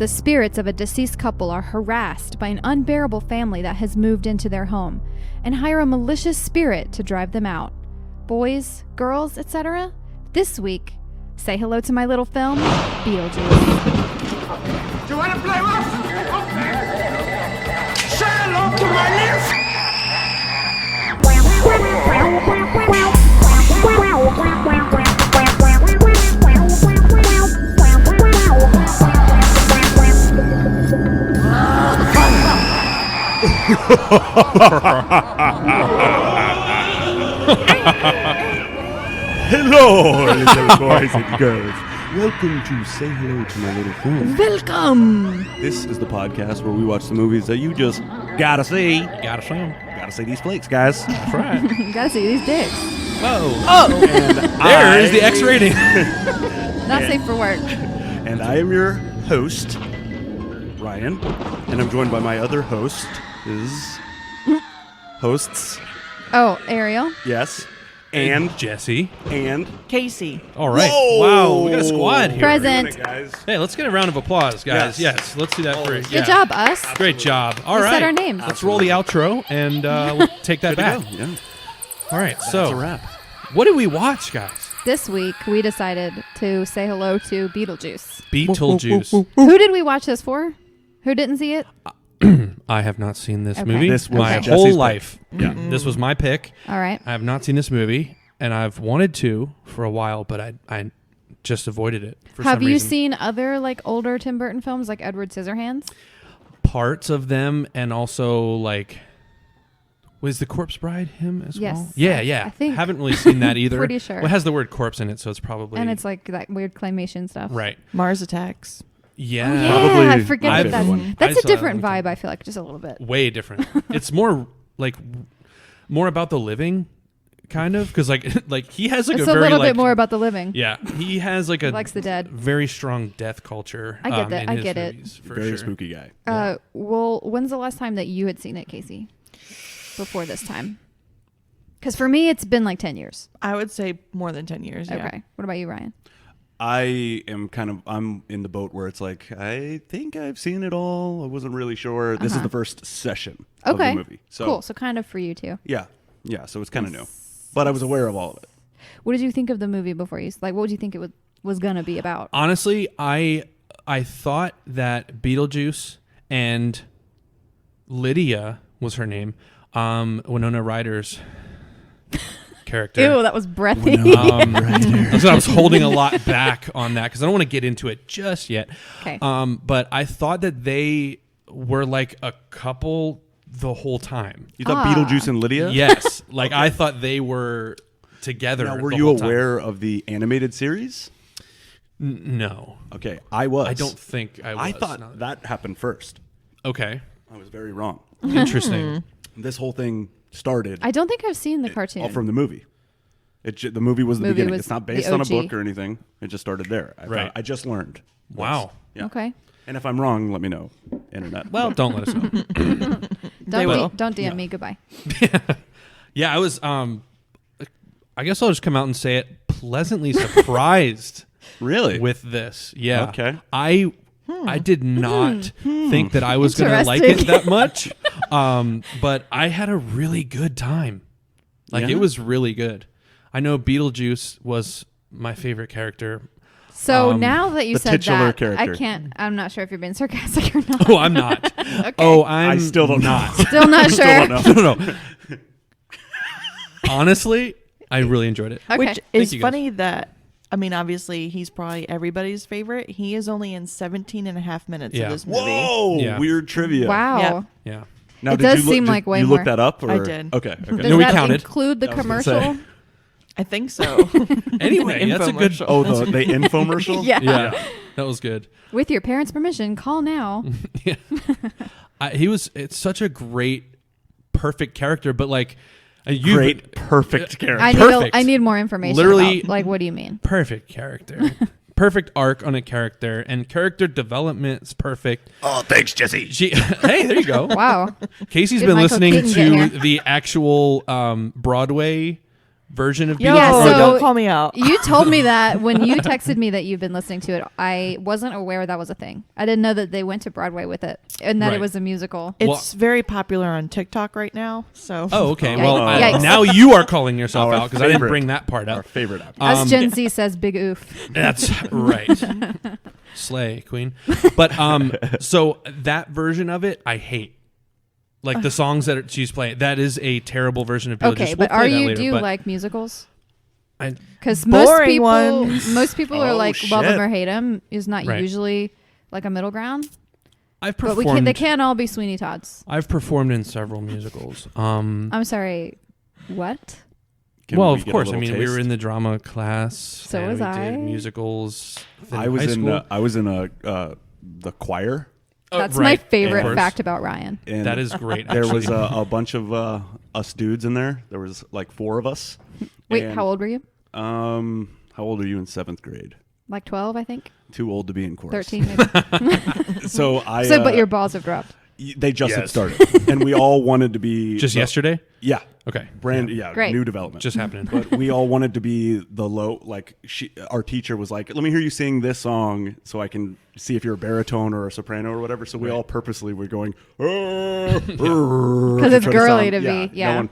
the spirits of a deceased couple are harassed by an unbearable family that has moved into their home and hire a malicious spirit to drive them out. Boys, girls, etc. This week, say hello to my little film, Beetlejuice. Do you want to play rough? Say hello to my little... Hello, little boys and girls. Welcome to Say Hello to My Little Film. Welcome! This is the podcast where we watch the movies that you just gotta see. Gotta see them. Gotta see these flakes, guys. That's right. Gotta see these dicks. Whoa. Oh! And There is the X rating. Not safe for work. And I am your host, Ryan. And I'm joined by my other hosts. Oh, Ariel. Yes. And Jesse. And Casey. All right. Whoa. Wow, we got a squad here. Present. Doing it, guys. Hey, let's get a round of applause, guys. Yes. Yes, let's do that for you. Good job, us. Great job. All We right. said our names. Let's roll the outro and we'll take that Good to back. go. Yeah. All right. That's So, a wrap. what did we watch, guys? This week, we decided to say hello to Beetlejuice. Beetlejuice. Who did we watch this for? Who didn't see it? I have not seen this Okay. movie This was my Jesse's whole pick. life. Yeah. This was my pick. All right. I have not seen this movie, and I've wanted to for a while, but I just avoided it for some Have you reason. seen other like older Tim Burton films like Edward Scissorhands? Parts of them, and also like, was The Corpse Bride him as Yes. well? Yeah. I think- Haven't really seen that either. Pretty sure. Well, it has the word corpse in it, so it's probably And it's like that weird claymation stuff. right. Mars Attacks. Yeah, Oh, yeah, Probably I forget my that. favorite one. That's I a saw different that one vibe. I feel like just a little bit. way different. It's more like more about the living, kind of, because like he has like It's a a very little like bit more about the living. yeah, he has like a Likes the dead. very strong death culture. I get that. in I his get it. movies, for Very sure. spooky guy. Well, when's the last time that you had seen it, Casey? Before this time? Because for me, it's been like 10 years. I would say more than 10 years. Yeah. Okay. What about you, Ryan? I'm in the boat where it's like, I think I've seen it all. I wasn't really sure. This is the first session of Okay. the movie. So, Cool. So kind of for you too. Yeah. So it's kind of new. But I was aware of all of it. What did you think of the movie before you? Like, what would you think it was gonna be about? Honestly, I thought that Beetlejuice and Lydia was her name, Winona Ryder's character. Ew, that was breathy. So I was holding a lot back on that because I don't want to get into it just yet. Okay. But I thought that they were like a couple the whole time. You thought Beetlejuice and Lydia? Yes, like I thought they were together. Now, were the you whole time. aware of the animated series? No, Okay, I was. I don't think I was. I thought No. that happened first. Okay, I was very wrong. interesting. This whole thing started I don't think I've seen the cartoon. all from the movie. The movie was the Movie beginning. was It's not the based on a OG. book or anything. It just started there. Right. I just learned. this. Wow. Yeah. Okay. And if I'm wrong, let me know. Internet. Well, don't let us know. They will. Don't DM me. Goodbye. Yeah, I was. I guess I'll just come out and say it. Pleasantly surprised Really? with this. Yeah. Okay. I did not think that I was going to like it Interesting. that much. But I had a really good time. Like Yeah? it was really good. I know Beetlejuice was my favorite character. So now that you the said titular that, character. I can't. I'm not sure if you're being sarcastic or not. Oh, I'm not. Okay. Oh, I'm I still don't know. Still not sure. Still don't know. no. Honestly, I really enjoyed it. Okay. Which is you, guys. funny that, I mean, obviously he's probably everybody's favorite. He is only in 17 and a half minutes Yeah. of this movie. Whoa! Yeah. Weird trivia. Wow. Yep. Yeah. Now, It did does you look, seem did like way you more. look that up? Or? I did. Okay. Does No, we that counted. include the I was gonna say. commercial? I think so. Anyway, that's a good. Infomercial. Oh, the infomercial? Yeah. Yeah, that was good. With your parents' permission, call now. It's such a great, perfect character, but like, Great, perfect character. Perfect. I need more information. Literally- about, like, what do you mean? perfect character, perfect arc on a character, and character development is perfect. Oh, thanks, Jesse. Hey, there you go. Wow. Casey's Did been Michael listening Keaton get to here? the actual Broadway version of Yo, Yeah, Beetlejuice? so- don't call me out. You told me that when you texted me that you've been listening to it. I wasn't aware that was a thing. I didn't know that they went to Broadway with it and that Right. it was a musical. It's very popular on TikTok right now. So Oh, okay. Yikes. Well, Yikes. now you are calling yourself Our out because I didn't favorite. bring that part Our up. favorite app. As Gen Z says, big oof. That's right. Slay, queen. But so that version of it, I hate. Like the songs that she's playing, that is a terrible version of Beetlejuice. Okay, We'll but play are that you later, do you but like musicals? Because Boring ones. most people are Oh, like love them shit. or hate them. Is not Right. usually like a middle ground. I've But performed. they can't all be Sweeney Todd's. I've performed in several musicals. I'm sorry. What? Can Well, we of get a little we were taste? in the drama class. So and was we I. did musicals. I was high in. school. I was in the choir. Oh, That's right, my of favorite course. fact about Ryan. And That is great. There was actually. a bunch of us dudes in there. There was like 4 of us. Wait, And, how old were you? How old are you in 7th grade? Like 12, I think. Too old to be in chorus. 13, maybe. So I. But your balls have dropped. They just had Yes. started, and we all wanted to be Just yesterday. Yeah, Okay. brand Great. new development. Just happening. But we all wanted to be the low. Like our teacher was like, "Let me hear you sing this song, so I can see if you're a baritone or a soprano or whatever." So we all purposely were going because it's girly to be, yeah.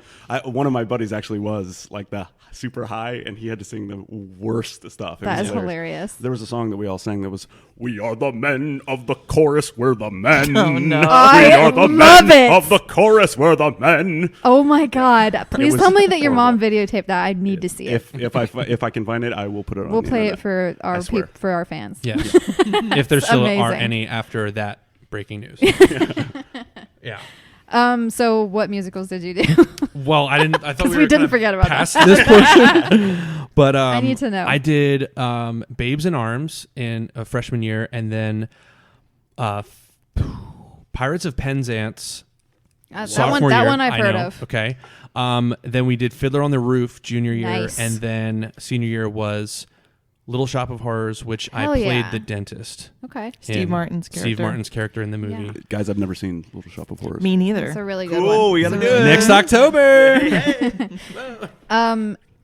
One of my buddies actually was like the super high, and he had to sing the worst stuff. It That was is hilarious. There was a song that we all sang that was, "We are the men of the chorus, we're the men. Oh, no. We I are the love men it. of the chorus, we're the men." Oh my God! Please was tell me that your mom horrible. videotaped that. I need to see it. If I can find it, I will put it on. We'll the play internet. it for I swear. our fans. Yeah. If there still are amazing. any after that breaking news. Yeah. So what musicals did you do? Well, I didn't. I thought 'Cause we we were didn't kind of forget about past this portion. But I need to know. I did Babes in Arms in a freshman year, and then Pirates of Penzance. that Sophomore year. one I've I heard know. of. Okay. Then we did Fiddler on the Roof junior year, Nice. and then senior year was Little Shop of Horrors, which Hell I played yeah. the dentist. Okay, Steve in Martin's character. Steve Martin's character in the movie. Yeah. Guys, I've never seen Little Shop of Horrors. Me neither. that's a really good Cool, one. we gotta It's a do really- it. Next October.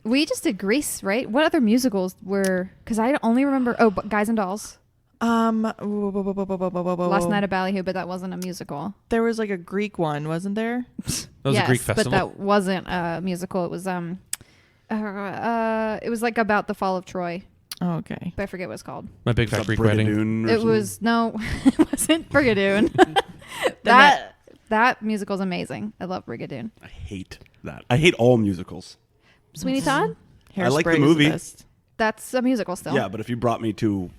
We just did Grease, right? What other musicals were? Because I only remember. Oh, Guys and Dolls. Last Last Night at Ballyhoo, but that wasn't a musical. there was like a Greek one, wasn't there? That was yes, a Greek festival. but that wasn't a musical. It was it was like about the fall of Troy, Oh, okay. but I forget what it's called. My Big Fat Greek Wedding. Brigadoon or It something? was no, it wasn't Brigadoon. that musical's amazing. I love Brigadoon. I hate that. I hate all musicals. Sweeney Todd. I like the Hairspray is movie. best. That's a musical still. Yeah, but if you brought me to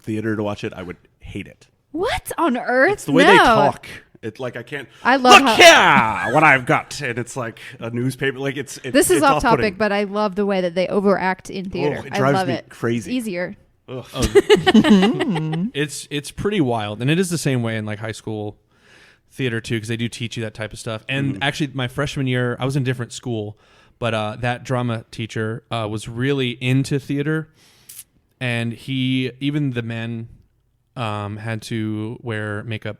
theater to watch it, I would hate it. What on earth? It's the way they talk. It's like I can't. I love Look here, what I've got, and it's like a newspaper. Like it's. This is it's off off-putting. topic, but I love the way that they overact in theater. it I drives love me it. crazy. It's easier. Ugh. It's pretty wild, and it is the same way in like high school theater too, because they do teach you that type of stuff. And actually, my freshman year, I was in a different school, but that drama teacher was really into theater, and even the men had to wear makeup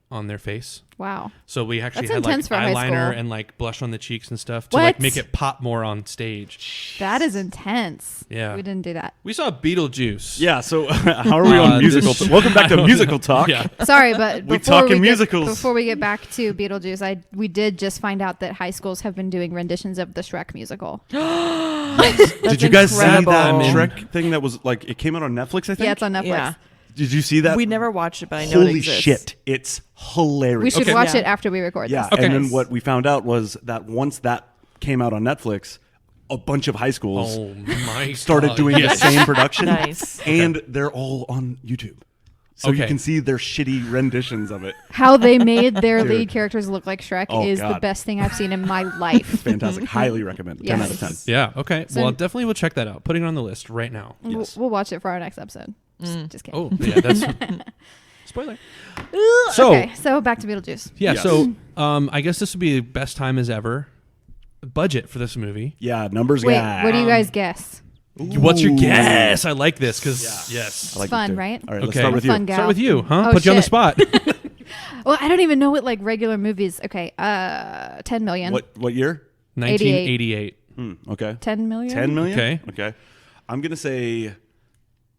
on their face. Wow. So we actually That's had like intense for high eyeliner school. and like blush on the cheeks and stuff to like What? make it pop more on stage. That is intense. Yeah. We didn't do that. We saw Beetlejuice. Yeah. So how are we on musical? this- Welcome back to musical talk. Yeah. Sorry, but We before talking get- musicals. Before we get back to Beetlejuice, we did just find out that high schools have been doing renditions of the Shrek musical. Did you guys see incredible. that I'm in. Shrek thing that was like it came out on Netflix? I think. Yeah, it's on Netflix. Yeah. Did you see that? We never watched it, but I know it Holy exists. shit! It's hilarious. We should Okay. watch Yeah. it after we record Yeah, this. Okay. and then what we found out was that once that came out on Netflix, a bunch of high schools Oh my! started God, doing yes. the same production. Nice. And they're all on YouTube. So you Okay. can see their shitty renditions of it. How they made their Dude. lead characters look like Shrek Oh, is the God. best thing I've seen in my life. Fantastic. Highly recommend. 10 out of 10. Yes. Yeah. Okay. So- well, definitely we'll check that out. Putting it on the list right now. Yes. We'll watch it for our next episode. Just kidding. Oh, yeah. That's spoiler. So Okay, so back to Beetlejuice. yeah. Yes. So I guess this would be best time as ever. Budget for this movie. Yeah, numbers Wait, guy. what do you guys guess? What's your guess? I like this because Yeah. yes. I like Fun, this too. right? All right, let's Okay. start with you. Fun gal. Start with you, huh? Oh, Put you on the shit. spot. Well, I don't even know what like regular movies. Okay, 10 million. What year? 1988. Okay. 10 million. 10 million? Okay. Okay. I'm going to say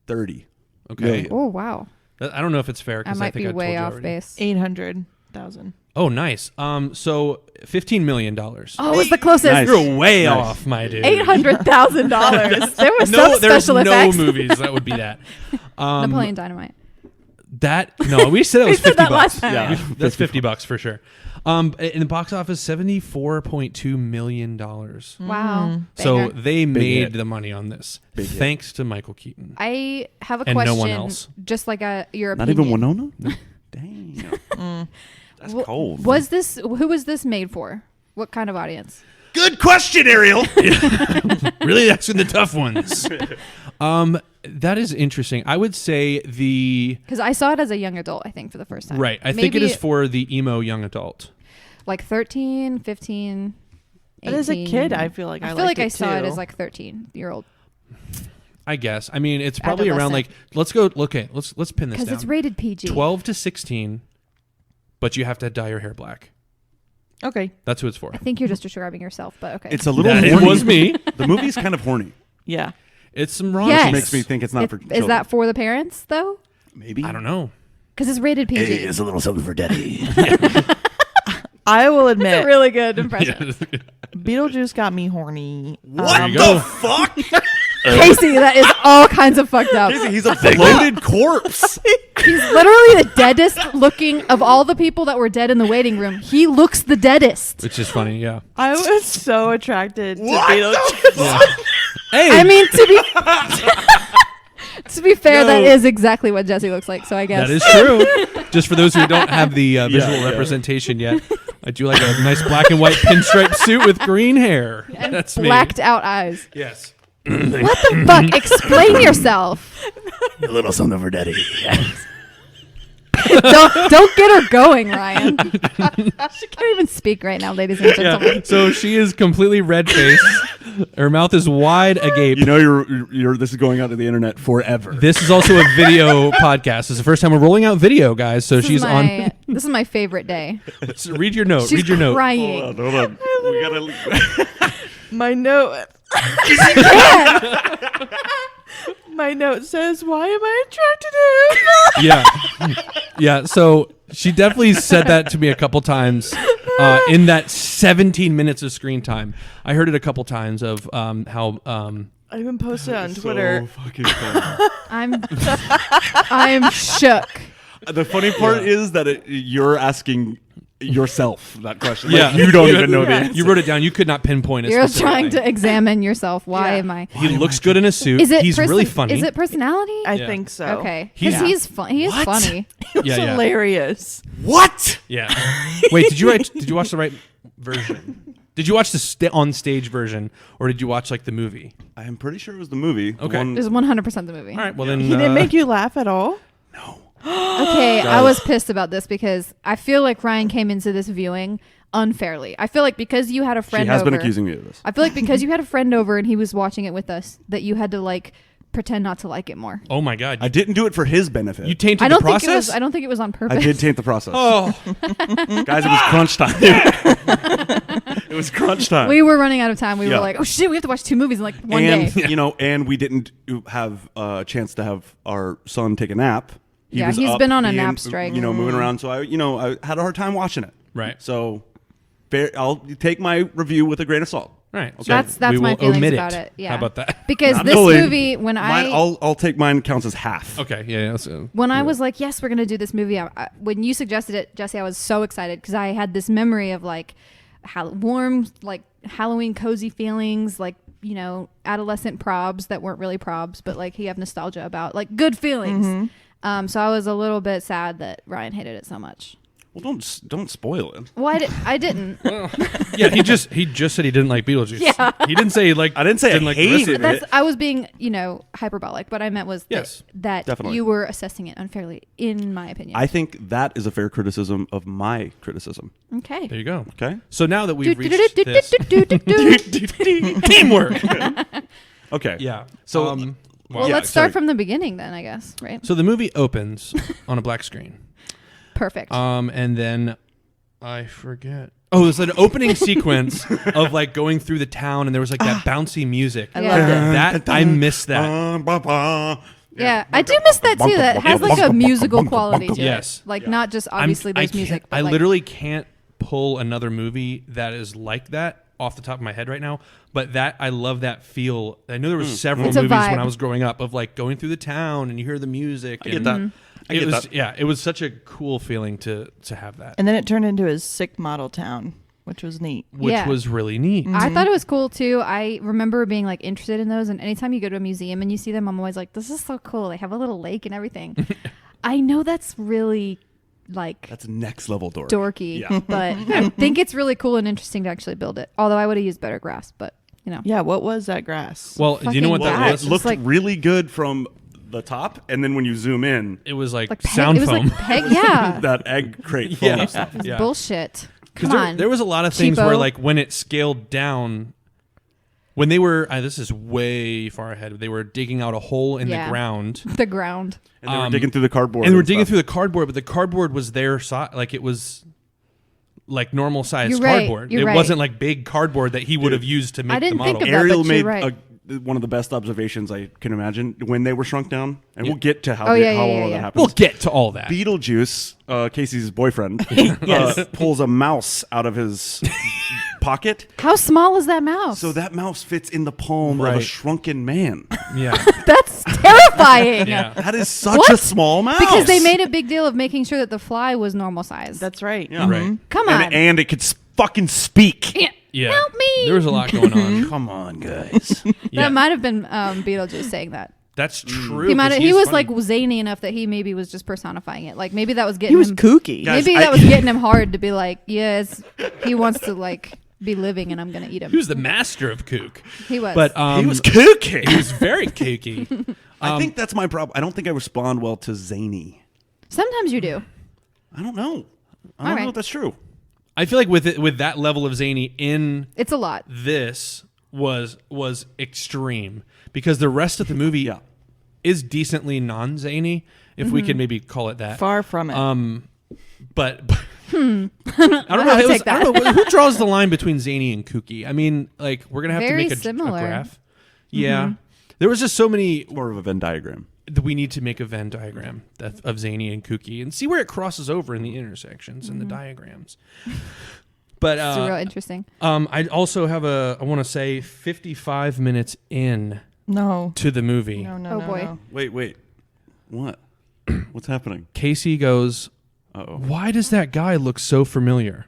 30. Okay. million. Oh, wow. I don't know if it's fair I because might think be I told way you off already. base. 800,000. Oh, nice. So $15 million. Oh, it's the closest. Nice. You're way Nice. off, my dude. $800,000. There was No, some there's special no effects. movies that would be that. Napoleon Dynamite. No, we said it was We said 50 that bucks. last time. Yeah. That's $50 for sure. In the box office, $74.2 million. Wow. So Banger. they made hit. the money on this, Big hit. thanks to Michael Keaton. I have a And question. no one else. Just like your Not opinion. even Winona? Dang. That's cold. Who was this made for? What kind of audience? Good question, Ariel. Really asking the tough ones. That is interesting. I would say Because I saw it as a young adult, I think, for the first time. right. I think it Maybe is for the emo young adult. like 13, 15, 18. But as a kid, I feel like I feel like liked I it saw it too. as like 13-year-old. I guess. I mean, it's probably around like let's pin this Because down. it's rated PG. 12 to 16, but you have to dye your hair black. Okay. That's who it's for. I think you're just describing yourself, but okay. It's a little That horny. it was me. The movie's kind of horny. Yeah. It's some wrong. Yes. Which makes me think it's not for children. Is that for the parents, though? Maybe. I don't know. Because it's rated PG. a little something for daddy. I will It's a admit, really good impression. Beetlejuice got me horny. What you go. the fuck? Casey, that is all kinds of fucked up. He's a bloated corpse. He's literally the deadest looking of all the people that were dead in the waiting room. He looks the deadest. Which is funny, yeah. I was so attracted to What Beetlejuice. the fuck? Hey, I mean, to be fair, that is exactly what Jesse looks like. So I guess that is true. Just for those who don't have the visual yeah. representation yet, I do like a nice black and white pinstripe suit with green hair. and That's me. blacked out eyes. Yes. What the fuck? Explain yourself. A little something for daddy. Don't get her going, Ryan. She can't even speak right now, ladies and gentlemen. Yeah. So she is completely red faced. Her mouth is wide agape. You know you're this is going out to the internet forever. This is also a video podcast. This is the first time we're rolling out video, guys. So she's on. This is my favorite day. So read your note. She's read your note. crying. Hold on. We gotta. My note. My note says, "Why am I attracted to him?" Yeah. Yeah. So she definitely said that to me a couple times in that 17 minutes of screen time. I heard it a couple times of how. I even posted it on Twitter. So fucking funny. I'm shook. The funny part is that you're asking yourself that question. Yeah. Like, you don't even know the answer. You wrote it down. You could not pinpoint it. You're trying to examine yourself. Why Yeah. am I? He looks good in a suit. Is it? He's really funny. Is it personality? I Yeah. think so. Okay, He's- because he's fun. He is What? funny. It's Yeah, yeah. hilarious. What? Yeah. Wait, did you watch the right version? Did you watch the on stage version, or did you watch like the movie? I am pretty sure it was the movie. The Okay. one- It was 100% the movie. All right. Well then. He didn't make you laugh at all. Okay, I was pissed about this because I feel like Ryan came into this viewing unfairly. I feel like because you had a She friend has over. been accusing me of this. I feel like because you had a friend over and he was watching it with us, that you had to like pretend not to like it more. Oh my God. I didn't do it for his benefit. You tainted I don't the think process. it was. I don't think it was on purpose. I did taint the process. Oh. Guys, it was crunch time. It was crunch time. We were running out of time. We Yeah. were like, oh shit, we have to watch 2 movies in like one and day. and we didn't have a chance to have our son take a nap. Yeah, was he's up been on a being, nap strike. moving around. So I had a hard time watching it. Right. So, I'll take my review with a grain of salt. All right. Okay. That's We my will feelings omit about it. Yeah. How about that? Because Not this fully. movie, when I'll take mine counts as half. Okay. Yeah. So, When I was like, yes, we're going to do this movie, when you suggested it, Jesse, I was so excited because I had this memory of like warm, like Halloween cozy feelings, like, adolescent probs that weren't really probs, but like you have nostalgia about, like good feelings. Mm-hmm. So I was a little bit sad that Ryan hated it so much. Well, don't spoil it. Well, I didn't. yeah. He just said he didn't like Beetlejuice. Yeah. He didn't say like. I didn't say I the rest of hated it. it. I was being, hyperbolic. What I meant was Yes, that definitely. you were assessing it unfairly, in my opinion. I think that is a fair criticism of my criticism. Okay. There you go. Okay. So now that we've reached this teamwork. Okay. Yeah. So, Well, Yeah, let's start sorry. from the beginning then, I guess, right? So the movie opens on a black screen. Perfect. And then I forget. Oh, there's an opening sequence of like going through the town, and there was like that bouncy music. I Yeah. loved it. That I miss that. Yeah, I do miss that too. That has like a musical quality to Yes. it. Like not just obviously there's music. But I like, literally can't pull another movie that is like that off the top of my head right now. But that I love that feel. I know there was several It's a movies when vibe. I was growing up of like going through the town and you hear the music. I get and that. I It get was that. it was such a cool feeling to have that, And then it turned into his sick model town, which was neat. which Yeah. was really neat. I thought it was cool too. I remember being like interested in those, and anytime you go to a museum and you see them, I'm always like, "This is so cool." They have a little lake and everything. I know that's really like That's next level dork. dorky, Yeah. but I think it's really cool and interesting to actually build it. Although I would have used better grass, but you know, Yeah, what was that grass? Well, do you know what fucking that bad. was? It looked like- really good from the top, and then when you zoom in, It was like, like peg, sound it was foam. like peg, yeah, that egg crate full Yeah. of stuff. it was Yeah. bullshit. Because Come on, there was a lot of things where cheapo. like when it scaled down, when they were this is way far ahead. They were digging out a hole in Yeah. the ground. the ground. And they were digging through the cardboard. And they were digging stuff. through the cardboard, but the cardboard was their size, like it was like normal sized You're right, cardboard. you're It right. wasn't like big cardboard that he would have used to make I didn't the think model. of that. Ariel but you're made right. one of the best observations I can imagine when they were shrunk down, and we'll get to how, Oh, yeah, how yeah, all yeah, of yeah. that happens. We'll get to all that. Beetlejuice, Casey's boyfriend, Yes. pulls a mouse out of his pocket, How small is that mouse? so that mouse fits in the palm of a Right. shrunken man. Yeah, That's terrifying. yeah. That is such What? a small mouse. Because they made a big deal of making sure that the fly was normal size. That's right. Yeah. Right. Come on. and it could fucking speak. Yeah. Help me. There was a lot going on. Come on, guys. Yeah. That might have been Beetlejuice saying that. That's true. He might 'cause he he's was funny. like zany enough that he maybe was just personifying it. Like maybe that was getting He was him, kooky. Guys, maybe I- that was getting him hard to be like, yes, he wants to like be living and I'm gonna eat him. He was the master of kook. He was. But he was kooky. he was very kooky. I think that's my problem. I don't think I respond well to zany. Sometimes you do. I don't know. I don't All right. know if that's true. I feel like with that level of zany in It's a lot. this was extreme because the rest of the movie Yeah. is decently non-zany, if we can maybe call it that. Far from it. But I don't know. I'll take I don't know who draws the line between zany and kooky. I mean, like we're gonna have Very to make a similar. graph. Yeah, there was just so many. More of a Venn diagram. We need to make a Venn diagram of zany and kooky and see where it crosses over in the intersections and the diagrams. But It's real interesting. I also have I want to say 55 minutes in No. to the movie. No, no, Oh, no, boy. no. Wait. What? What's happening? Casey goes, Uh-oh. "Why does that guy look so familiar?"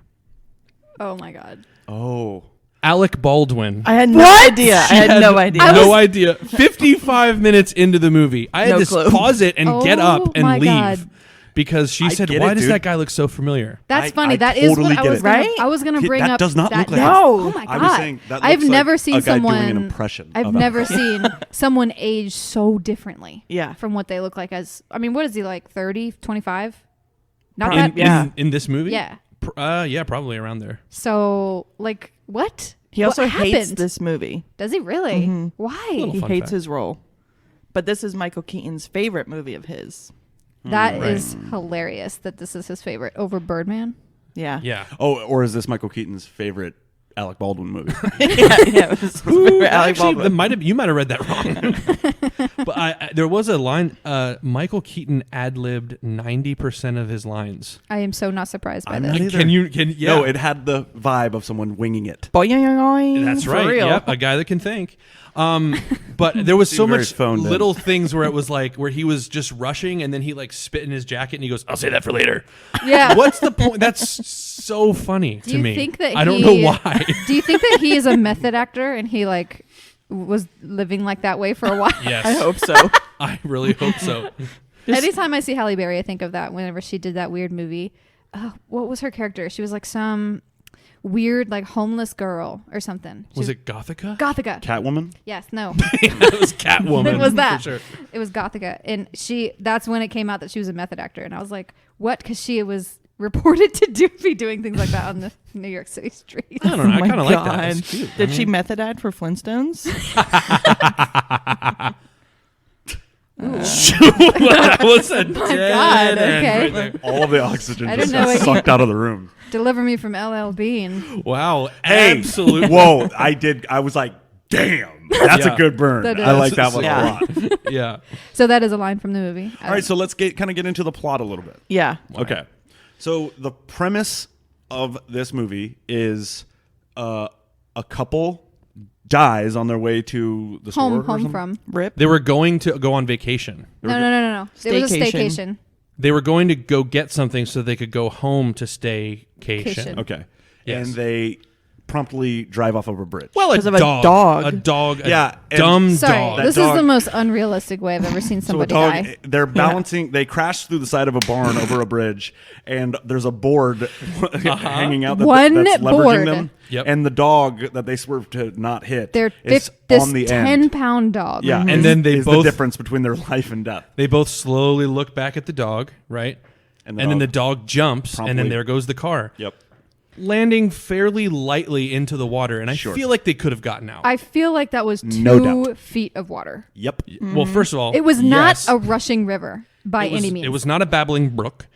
Oh my god. Oh. Alec Baldwin. I had no idea. I had no idea. No idea. 55 minutes into the movie, I had No to clue. pause it and get Oh up and my leave God. because she I said, get "Why it, does dude. that guy look so familiar?" That's I- funny. I That is totally what I get was it. gonna, Right? I was gonna bring That up. does not look like No. Oh my I god! was saying that I've looks never like seen a guy someone. doing an impression I've of never alcohol. seen someone age so differently. Yeah. From what they look like as. I mean, what is he like? 30, 25? Not Probably- that. yeah. In this movie? Yeah. Yeah, probably around there. So like what? He also What hates happened? this movie. Does he really? Mhm. Why? Little He fun hates fact. his role. But this is Michael Keaton's favorite movie of his. That Right. is hilarious. That this is his favorite over Birdman. Yeah. Yeah. Oh, or is this Michael Keaton's favorite Alec Baldwin movie? yeah, it was his favorite Alec Actually, Baldwin. you might have read that wrong. But there was a line. Michael Keaton ad-libbed 90% of his lines. I am so not surprised by I'm this. not either. Yeah. No, it had the vibe of someone winging it. Boing. That's For right. real. Yep, a guy that can think. But there was so Seemed very much phoned in. little things where it was like where he was just rushing and then he like spit in his jacket and he goes, "I'll say that for later." Yeah. What's the point? That's so funny Do to you me. think that I don't know he- why. Do you think that he is a method actor and he like was living like that way for a while? Yes, I hope so. I really hope so. Anytime I see Halle Berry, I think of that whenever she did that weird movie. What was her character? She was like some weird like homeless girl or something. She Was it Gothica? Gothica? Catwoman? Yes, no. It was Catwoman. It was for that. sure. It was Gothica. And that's when it came out that she was a method actor. And I was like, what? Because she was reported to be doing things like that on the New York City streets. I don't know. I Oh my kind of like that. God. It's cute. Did she method act for Flintstones? That was a God, dead end okay. right there. All of the oxygen I just didn't know got what sucked out of the room. Deliver me from LL Bean. Wow. Hey, Absolutely. Whoa, I was like, damn, that's Yeah. a good burn. That I is. like that one Yeah. a lot. Yeah. So that is a line from the movie. All right, so let's kind of get into the plot a little bit. Yeah. Okay. So the premise of this movie is a couple dies on their way to the store. or home something. from. Rip. They were going to go on vacation. No. It was a Staycation. staycation. They were going to go get something so they could go home to staycation. Cation. Okay. Yes. And they promptly drive off of a bridge. Well, 'Cause of a dog. A dog. Yeah, A and- dumb Sorry, dog. That this is dog- the most unrealistic way I've ever seen So a somebody dog, die. they're balancing. They crash through the side of a barn over a bridge, and there's a board hanging out One that's leveraging board. them. Yep. And the dog that they swerve to not hit They're is this on the end. 10-pound dog. Yeah, And then they is both- the difference between their life and death. They both slowly look back at the dog, right? And then the dog jumps, and then promptly- there goes the car. Yep. Landing fairly lightly into the water, and I Sure. feel like they could have gotten out. I feel like that was No 2 doubt. feet of water. Yep. Well, first of all, It was not yes, a rushing river by it was- any means. It was not a babbling brook,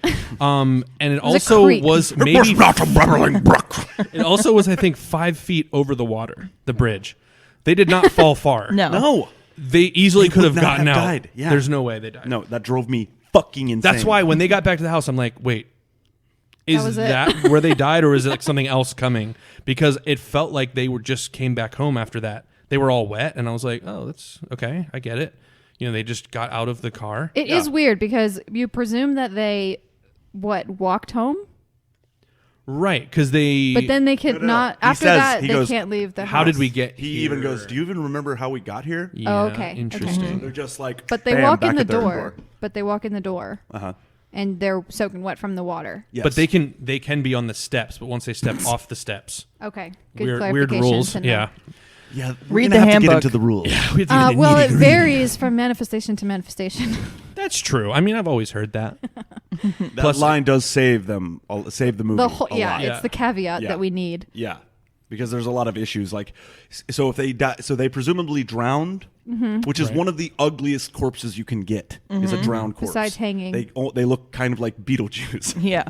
and it was a also creek. was maybe not a babbling brook. it also was I think 5 feet over the water, the bridge. They did not fall far. No. No. They easily They could would have not gotten have out. died. Yeah. There's no way they died. No, that drove me fucking insane. That's why when they got back to the house, I'm like, wait, is was it. that where they died, or is it like something else coming? Because it felt like they were just came back home after that. They were all wet, and I was like, oh, that's okay. I get it. You know, they just got out of the car. It is weird because you presume that they walked home, Right, because they... but then they could no. not. He After says- that, he they goes, can't leave the house. how did we get He here? even goes, "Do you even remember how we got here?" Yeah, Oh, okay. Interesting. They're just like, But they bam, walk in back the at their door. But they walk in the door, Uh-huh. and they're soaking wet from the water. Yes. But they can be on the steps, but once they step off the steps, Okay, good weird clarification. rules. to know. Yeah. Yeah, we're Read gonna the have to get handbook. into the rules. We have to get the Well, it nitty-gritty. varies from manifestation to manifestation. That's true. I mean, I've always heard that. That Plus- line does save the movie. the whole, a yeah, lot. it's the caveat Yeah. that we need. Yeah, because there's a lot of issues. Like, so if they die, so they presumably drowned, which is one of the ugliest corpses you can get. Is a drowned corpse. Besides hanging. They look kind of like Beetlejuice. Yeah.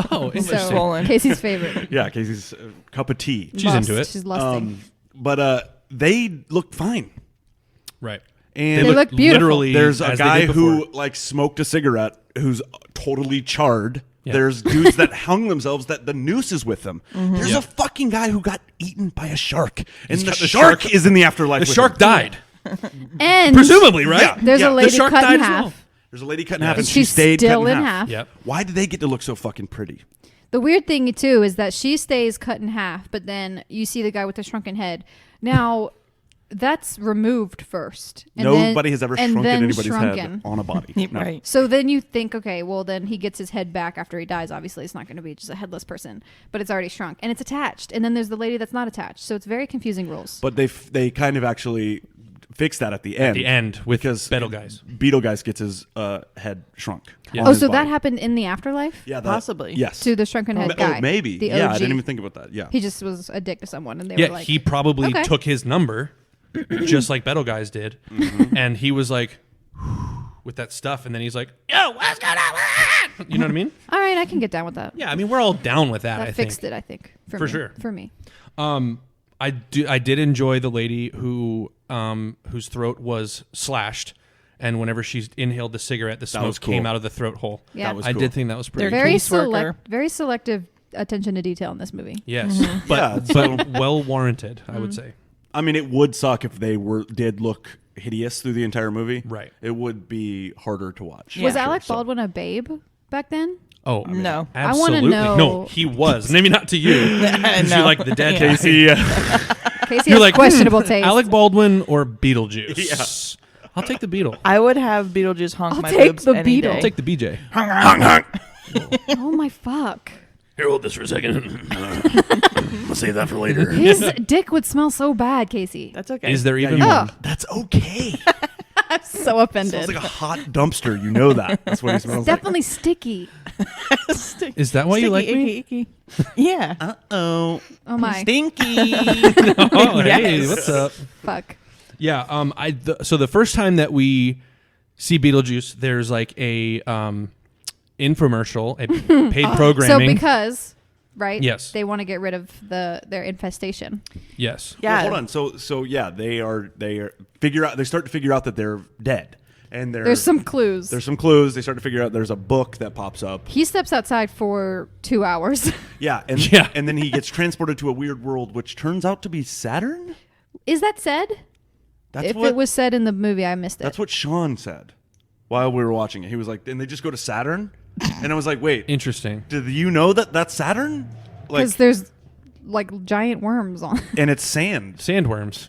Oh, interesting. So Swollen. Casey's favorite. Yeah, Casey's cup of tea. She's into it. She's lusting. But they look fine. Right. And They look beautiful. Literally, there's a as they guy did who before. like smoked a cigarette who's totally charred. Yeah. There's dudes that hung themselves that the noose is with them. There's Yeah. a fucking guy who got eaten by a shark, and the got the shark shark- is in the afterlife. The with shark him. died. And Presumably, right? Yeah. there's a The lady shark cut died in as half. well. There's a lady cut in half, and She's she stayed still cut in half. half. Yep. Why did they get to look so fucking pretty? The weird thing too is that she stays cut in half, but then you see the guy with the shrunken head. Now, that's removed first. And Nobody has ever and shrunken then anybody's shrunken. head on a body. No. Right. So then you think, okay, well then he gets his head back after he dies. Obviously, it's not going to be just a headless person, but it's already shrunk and it's attached. And then there's the lady that's not attached. So it's very confusing rules. But they kind of actually fixed that at the end. The end with because Beetlejuice. Beetlejuice gets his head shrunk. Yeah. on Oh, his so that body. happened in the afterlife? Yeah, Possibly. Yes. To the shrunken head guy. Oh, maybe. The Yeah, I OG. didn't even think about that. Yeah. He just was a dick to someone, and they Yeah, were like, he probably okay. took his number, just like Beetlejuice did, and he was like, with that stuff, and then he's like, "Yo, what's going on?" You know what I mean? all right, I can get down with that. Yeah, I mean we're all down with that. That I fixed think. it, I think. For me. sure. For me. I did enjoy the lady who whose throat was slashed, and whenever she inhaled the cigarette, the smoke was cool. came out of the throat hole. Yeah. That was I cool. did think that was pretty. They're cool. Caseworker. Very selective attention to detail in this movie. Yes, Yeah, but it's but well warranted, I would say. I mean, it would suck if they did look hideous through the entire movie. Right. It would be harder to watch. Was for sure. Alec So- Baldwin a babe back then? Oh No. I wanna absolutely. know- No, he was. Maybe not to you. 'Cause No. you like the dead Yeah. guy. Casey, Casey You're has like questionable taste. Alec Baldwin or Beetlejuice. I'll take the Beetle. I would have Beetlejuice honk I'll my take boobs the any Beetle. day. I'll take the BJ. Oh my fuck. Here, hold this for a second. I'll save that for later. His dick would smell so bad, Casey. That's okay. Is there even you- one? That's okay. I'm so offended. Smells like a hot dumpster. You know that. That's what he smells like. Definitely sticky. Is that why you like Sticky, me? icky, icky. Yeah. Oh. Oh my Stinky. Oh, hey, Yes. what's up? fuck. Yeah. So the first time that we see Beetlejuice, there's like a infomercial, a paid So programming. because right? Yes. They want to get rid of their infestation. Yes. Yeah. Well, hold on. So yeah, they start to figure out that they're dead. And There's some clues. There's some clues. They start to figure out there's a book that pops up. He steps outside for 2 hours. Yeah. And then he gets transported to a weird world, which turns out to be Saturn. Is that said? If it was said in the movie, I missed it. That's what Sean said while we were watching it. He was like, and they just go to Saturn? And I was like, wait. Interesting. Do you know that that's Saturn? Because there's like giant worms on. And it's sand. Sandworms.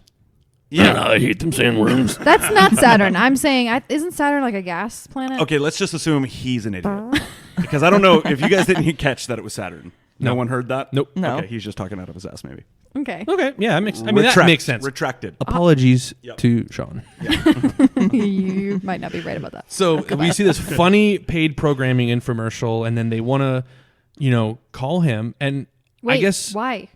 Yeah. I hate them sandworms. That's not Saturn. I'm saying, isn't Saturn like a gas planet? Okay, let's just assume he's an idiot. Because I don't know if you guys didn't catch that it was Saturn. No one heard that? Nope. No. Okay, he's just talking out of his ass, maybe. Okay. Okay. Yeah, that makes sense. Retracted. Apologies Yep. to Sean. You might not be right about that. So we see this funny paid programming infomercial, and then they want to, call him, and Wait, I guess why?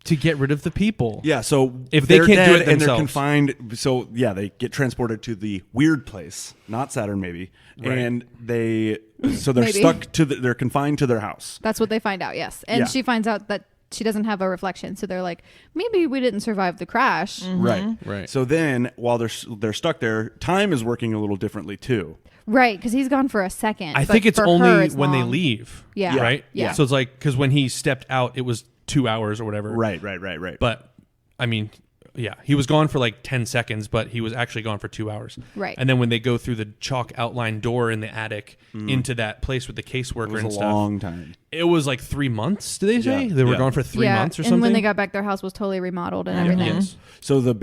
to get rid of the people. Yeah, so If they they're can't do dead it and they're themselves. confined, so yeah, they get transported to the weird place, not Saturn maybe, Right. and they're Maybe. stuck to they're confined to their house. That's what they find out, yes. And Yeah. she finds out that she doesn't have a reflection. So they're like, maybe we didn't survive the crash. Right. Right. So then while they're stuck there, time is working a little differently too. Right, because he's gone for a second. I but think it's for her, only it's when they long. leave. Yeah. Right? Yeah. So it's like, because when he stepped out, it was 2 hours or whatever. Right. But, I mean, yeah, he was gone for like 10 seconds, but he was actually gone for 2 hours. Right. And then when they go through the chalk outline door in the attic into that place with the caseworker It was and a stuff, long time. it was like 3 months, did they say? Yeah. They were Yeah. gone for 3 months or and something? when they got back, their house was totally remodeled and Yeah. everything. Yes. So their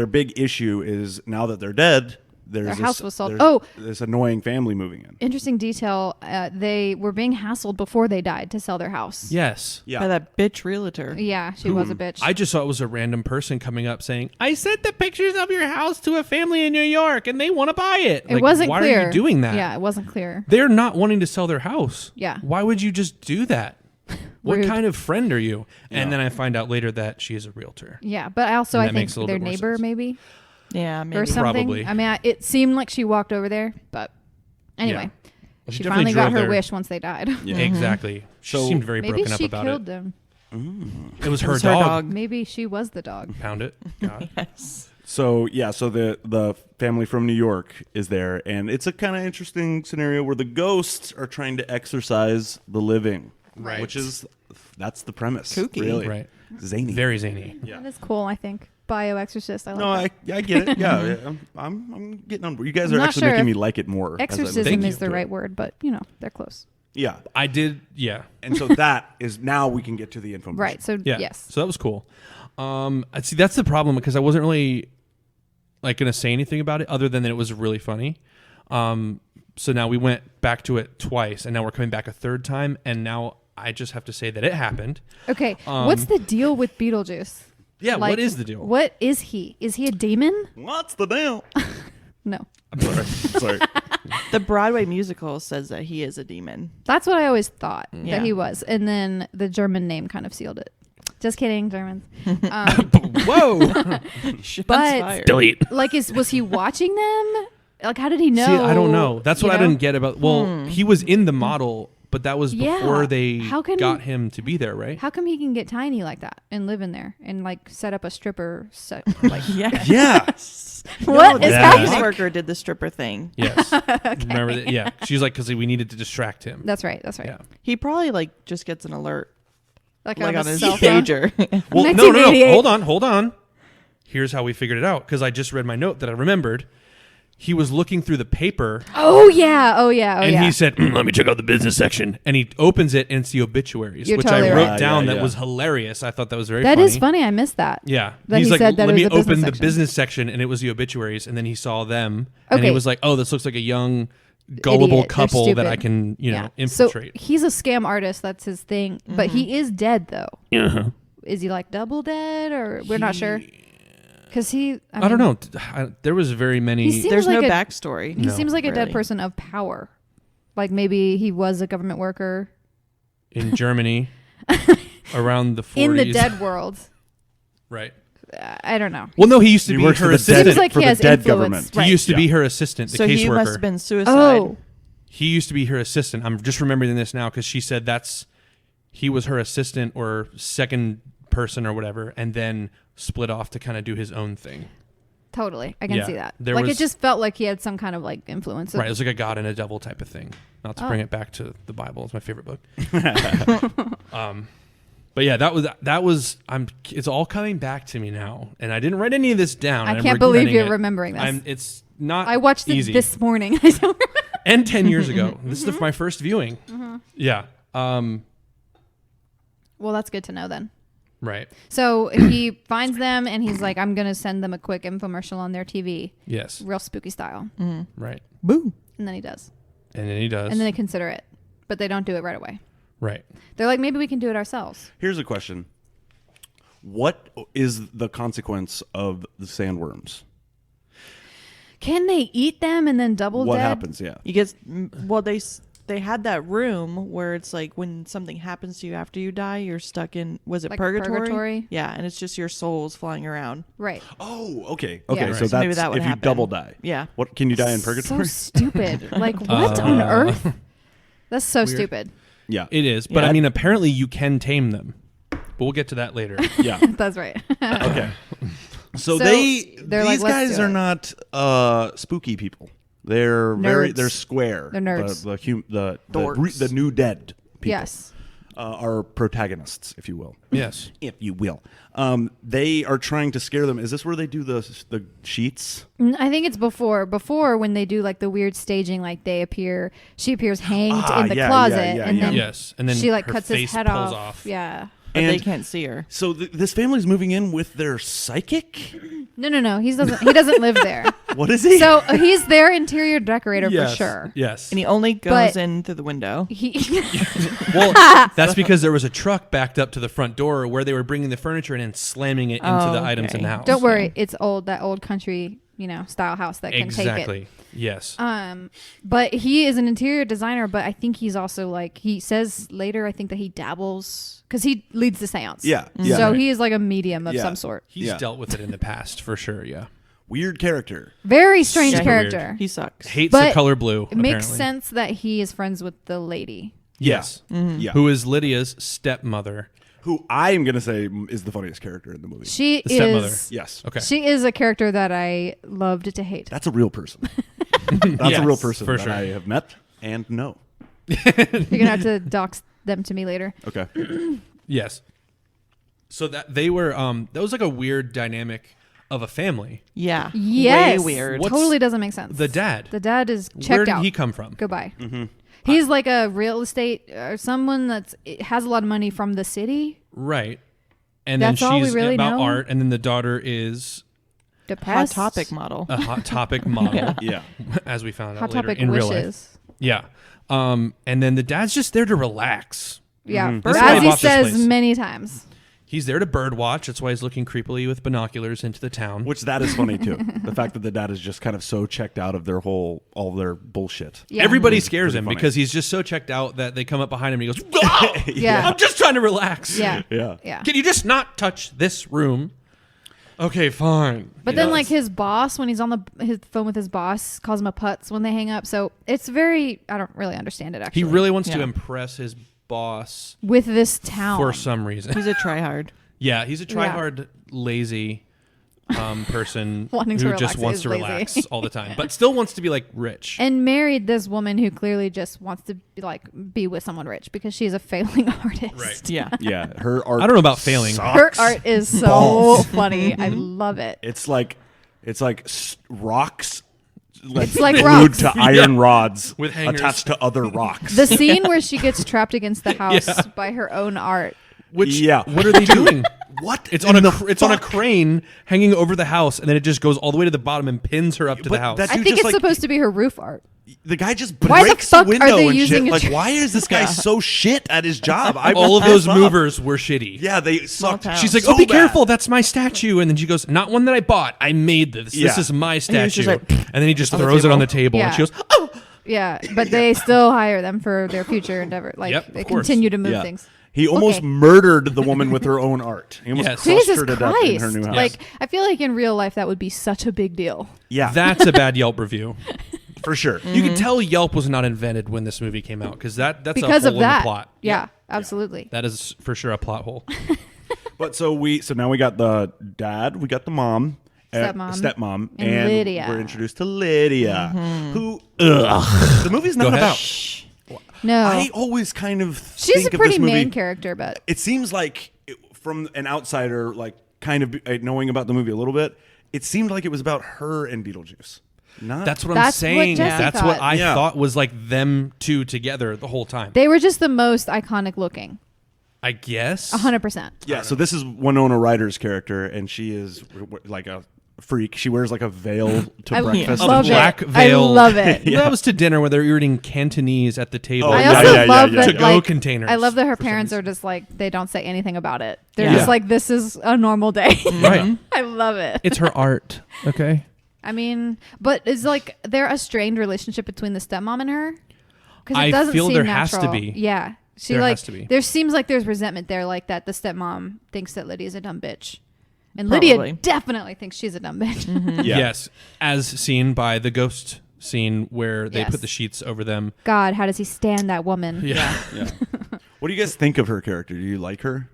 big issue is now that they're dead, there's Their house was sold. there's Oh. this annoying family moving in. Interesting detail. They were being hassled before they died to sell their house. Yes. Yeah. By that bitch realtor. Yeah, she was a bitch. I just saw it was a random person coming up saying, I sent the pictures of your house to a family in New York and they want to buy it. It Like, wasn't why clear. are you doing that? Yeah, it wasn't clear. They're not wanting to sell their house. Yeah. Why would you just do that? What Rude. kind of friend are you? And Yeah. then I find out later that she is a realtor. Yeah, but also And I that think makes a little their bit more neighbor sense. maybe Yeah, maybe. or something. Probably. I mean, it seemed like she walked over there, but anyway, Well, she definitely finally got drove her there. wish once they died. Yeah. Exactly. She So- seemed very Maybe broken up she about killed it. them. It was It her was dog. Maybe she was the dog. Pound it. God. Yes. So yeah, so the family from New York is there, and it's a kind of interesting scenario where the ghosts are trying to exorcise the living, Right. Which is that's the premise, Kooky. really, Right. zany. Very zany. Yeah. That is cool. I think Bioexorcist. I like No, that. I get it. Yeah, I'm getting on board. You guys I'm are not actually sure making if me like it more. as I Exorcism listen is the to it. right word, but they're close. Yeah, I did. Yeah. and so that is now we can get to the infomercial. Right. So Yeah. yes. So that was cool. See, that's the problem because I wasn't really like going to say anything about it other than that it was really funny. So now we went back to it twice and now we're coming back a third time. And now I just have to say that it happened. Okay. What's the deal with Beetlejuice? Yeah. Like, what is the deal? What is he? Is he a demon? What's the deal? No. I'm sorry. Sorry. The Broadway musical says that he is a demon. That's what I always thought Yeah. that he was, and then the German name kind of sealed it. Just kidding, Germans. Whoa. Shots But- fired. Delete. Like, was he watching them? Like, how did he know? See, I don't know. That's what You I know? didn't get about. Well, he was in the model, but that was Yeah. before they How can- got him to be there, right? How come he can get tiny like that and live in there and like set up a stripper? Like, Yeah. Yeah. what is The happening? caseworker did the stripper thing. Yes. Remember that? Yeah. She's like, because we needed to distract him. That's right. That's right. Yeah. He probably just gets an alert Like, on on his cell phone. pager. Well, no. 1988. Hold on. Here's how we figured it out because I just read my note that I remembered. He was looking through the paper Oh yeah. Oh yeah. Oh and yeah. he said, "Let me check out the business section." And he opens it and it's the obituaries, You're which totally I wrote right. down. Yeah, That yeah. was hilarious. I thought that was very That funny. is funny. I missed that. Yeah. That He's he like, said that let it me was the business open the section." business section and it was the obituaries. And then he saw them and he Okay. was like, oh, this looks like a young, gullible Idiot. They're couple that I stupid. can, Yeah. infiltrate. So he's a scam artist. That's his thing. But he is dead though. Uh-huh. Is he like double dead or we're not sure? Because I don't know. There was very many. He seems There's like no a- backstory. He seems like a dead really. person of power. Like maybe he was a government worker in Germany around the 40s. in the dead world. Right. I don't know. Well, no, he used to He be works her for the assistant. dead, Seems like for he the has dead influence. government. Right. He used to be Yeah. her assistant, the So he must caseworker. have been suicide. Oh, He used to be her assistant. I'm just remembering this now because she said he was her assistant or second person or whatever, and then split off to kind of do his own thing. Totally. I can Yeah. see that. There Like, was- it just felt like he had some kind of, like, influence. Right, it was like a God and a devil type of thing. Not to bring it back to the Bible, it's my favorite book. But yeah, that was. It's all coming back to me now, and I didn't write any of this down. I I'm can't believe regretting you're it. remembering this. It's not. I watched it easy. this morning. I don't remember. And 10 years ago. This is my first viewing. Yeah. Well, that's good to know then. Right. So he finds them and he's like, I'm going to send them a quick infomercial on their TV. Yes. Real spooky style. Right. Boo. And then he does. And then he does. And then they consider it. But they don't do it right away. right. They're like, maybe we can do it ourselves. Here's a question. What is the consequence of the sandworms? Can they eat them and then double What dead? happens? Yeah. You get well. They had that room where it's like when something happens to you after you die, you're stuck in. Was it Like purgatory? purgatory? Yeah, and it's just your souls flying around. Right. Oh, okay. Yeah. Okay, Right. so So that's maybe that would if you happen. double die. Yeah. What can you die in So purgatory? stupid. Like, what on earth? That's so stupid. Yeah. It is. But Yeah. I mean, apparently you can tame them. But we'll get to that later. Yeah. That's right. Okay. So, So these they're like, let's guys do are it. not spooky people. They're Nerds. they're square. They're nerds. The new dead people. Yes. Are protagonists, if you will. Yes. If you will. They are trying to scare them. Is this where they do the sheets? I think it's before when they do like the weird staging, like she appears hanged in the yeah, closet, yeah, and yeah. then Yes. And then she like her cuts his face head pulls off. off. Yeah. But they And- can't see her. So this family's moving in with their psychic? No. He doesn't live there. What is he? So he's their interior decorator Yes. for sure. Yes. And he only goes But- in through the window. He Well, that's because there was a truck backed up to the front door where they were bringing the furniture in and slamming it into the items in the house. don't worry, it's that old country, style house that can take it. Exactly. Yes. But he is an interior designer, but I think he's also like, he says later, I think that he dabbles because he leads the seance. Yeah, yeah. So he is like a medium of Yeah. some sort. He's Yeah. dealt with it in the past for sure. Yeah. Weird character. Very strange Super character. He sucks. Hates But the color blue. It makes apparently. sense that he is friends with the lady. Yes. Yeah. Who is Lydia's stepmother? Who I am going to say is the funniest character in the movie. She The stepmother. is. Yes. Okay. She is a character that I loved to hate. That's a real person. That's Yes, a real person for that sure. I have met and know. You're gonna have to dox them to me later. Okay. Yes. So that they were that was like a weird dynamic of a family. Yeah. Yes. Way weird. What's Totally doesn't make sense. The dad. The dad is checked Where did out. he come from? Goodbye. He's like a real estate or someone has a lot of money from the city. Right. And That's then all we she's really about know? art, and then the daughter is Hot Depressed. Topic model. a Hot Topic model, Yeah. as we found out Hot later topic in real life. wishes. Yeah. And then the dad's just there to relax. Yeah, That's why I as he bought this says place. many times. He's there to bird watch. That's why he's looking creepily with binoculars into the town. Which that is funny too. The fact that the dad is just kind of so checked out of all their bullshit. Yeah. Everybody scares Pretty him funny. because he's just so checked out that they come up behind him and he goes, "Oh, Yeah. I'm just trying to relax. Yeah. Yeah. Yeah. Can you just not touch this room? Okay, fine. But then, like, his boss, when he's on his phone with his boss, calls him a putz when they hang up. So it's very, I don't really understand it, actually. He really wants to Yeah. impress his boss with this town. for some reason. He's a tryhard. Yeah, he's a try-hard, lazy person Wanting who to just relax wants is to lazy. relax all the time, but still wants to be, like, rich. And married this woman who clearly just wants to be with someone rich because she's a failing artist. Right. Yeah. Yeah. Her art. I don't know about failing. Her sucks. art is so Balls. funny. I love it. It's like rocks. It's like glued rocks. to iron rods With hangers. attached to other rocks. The scene where she gets trapped against the house by her own art. Which, Yeah. what are they doing? What? It's in on the it's on a fuck? crane hanging over the house, and then it just goes all the way to the bottom and pins her up to the But house. that- I Dude, think just it's like- supposed to be her roof art. The guy just Why the breaks fuck are window they and using shit. a Like, tra- why is this guy so shit at his job? I'm All of those pissed off. movers were shitty. Yeah, they sucked. town. She's like, so "Oh, be bad. careful! That's my statue." And then she goes, "Not one that I bought. I made this. This Yeah. is my he was statue." just like, and then he just on the throws it on the table. table, and Yeah. she goes, "Oh!" Yeah, but they still hire them for their future endeavor. Like, Yep, they of course. continue to move Yeah. things. He almost Okay. murdered the woman with her own art. He almost Yes. crushed Jesus her to death in her Christ. new house. Like, I feel like in real life that would be such a big deal. yeah, That's a bad Yelp review. For sure. You could tell Yelp was not invented when this movie came out because that's because a of hole in that. the plot. Yeah, absolutely. That is for sure a plot hole. But so now we got the dad, we got the mom, stepmom, And Lydia. we're introduced to Lydia, who the movie's not ahead. about. No. I always kind of She's think a pretty of this movie, main character, but it seems like from an outsider, like kind of knowing about the movie a little bit, it seemed like it was about her and Beetlejuice. Not That's what I'm That's what saying. Jesse That's thought. what I Yeah. thought was like them two together the whole time. they were just the most iconic looking. I guess. 100%. Yeah, so this is Winona Ryder's character, and she is like a freak. She wears like a veil to I breakfast. love A black it. veil. I love it. That was to dinner where they're eating Cantonese at the table. Oh, I yeah, also yeah, love yeah, that yeah. To-go like, containers. I love that her for some parents reason. are just like they don't say anything about it. They're Yeah. just like this is a normal day. Right. I love it. It's her art. Okay. I mean, but is like there a strained relationship between the stepmom and her? Because I it doesn't feel seem there has to natural. be. Yeah, she There like has to be. there seems like there's resentment there, like that the stepmom thinks that Lydia's a dumb bitch, and Probably. Lydia definitely thinks she's a dumb bitch. Yeah. Yes. As seen by the ghost scene where they Yes. put the sheets over them. God, how does he stand that woman? Yeah. Yeah. What do you guys think of her character? Do you like her?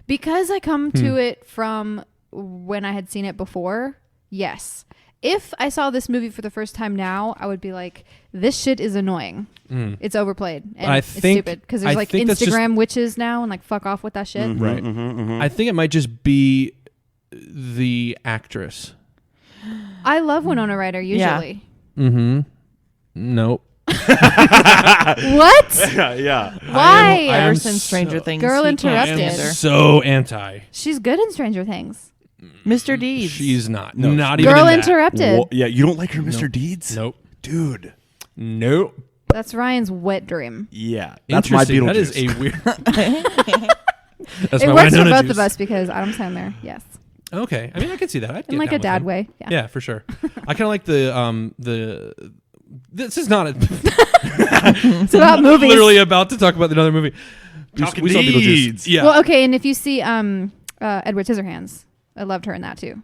Because I come to it from when I had seen it before. Yes. If I saw this movie for the first time now, I would be like, this shit is annoying. It's overplayed and I it's think- stupid because there's I like think that's just- Instagram witches now and like fuck off with that shit. Right. I think it might just be the actress. I love Winona Ryder usually. Nope. What? Yeah. Why? I am Ever since Stranger so- Things, Girl he can't Interrupted. stand her. So anti. She's good in Stranger Things. Mr. Deeds. She's not. No. Not even Girl in that. Interrupted. Well, yeah, you don't like her, Mr. Deeds? Nope. Dude. Nope. That's Ryan's wet dream. Yeah. That's my Interesting. Beetlejuice. That is a weird. That's It my works for Winona both juice. of us because Adam Sandler, yes, Okay. I mean, I could see that. I'd in get like down a with dad him. way. Yeah, for sure. I kind of like the. This is not It's about movies. literally about to talk about another movie. Talking We saw Beetlejuice. Deeds. Yeah. Well, okay, and if you see Edward Scissorhands, I loved her in that too.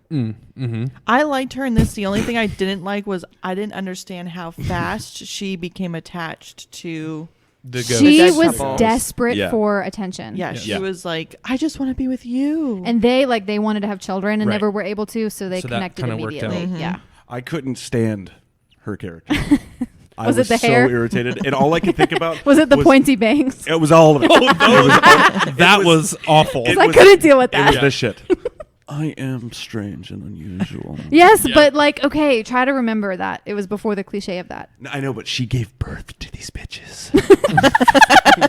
I liked her in this. The only thing I didn't like was I didn't understand how fast she became attached to. the ghost. She dead was couple. desperate Yeah. for attention. Yeah, she Yeah. was like, I just want to be with you. And they wanted to have children and Right. never were able to, so they So that connected kinda worked out. immediately. Yeah. I couldn't stand her character. I Was it the so hair? irritated. And all I could think about Was it the pointy bangs? It was all of it. That was awful. It I was- couldn't deal with It was that. this shit. I am strange and unusual. Yes, but like, okay, try to remember that. It was before the cliche of that. I know, but she gave birth to these bitches.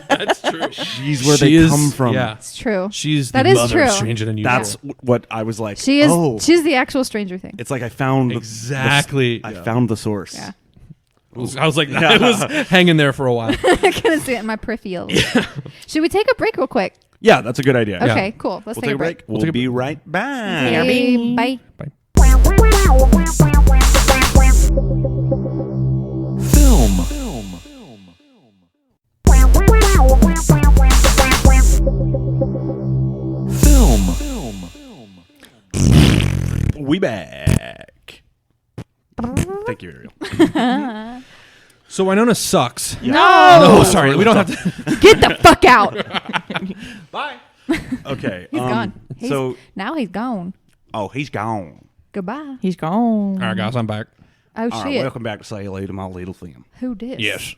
That's true. She's where She they is- come from. Yeah. It's true. She's That the is mother true. of Stranger Than Usual. That's what I was like. She is. Oh, She's the actual Stranger Thing. it's like I found Exactly. I found the source. Yeah. I was like, I was hanging there for a while. I couldn't see it in my peripherals. Should we take a break real quick? Yeah, that's a good idea. Okay, cool. Let's We'll take a break. We'll take a be right back. Okay, bye. Film. We back. Thank you, Ariel. So Winona sucks. No, Oh, sorry. We don't have to. get the fuck out. Bye. Okay. He's gone. He's, So, now he's gone. he's gone. Goodbye. He's gone. All right, guys, I'm back. Oh All shit. right, welcome back to Say Hello to My Little Film. Who dis? Yes.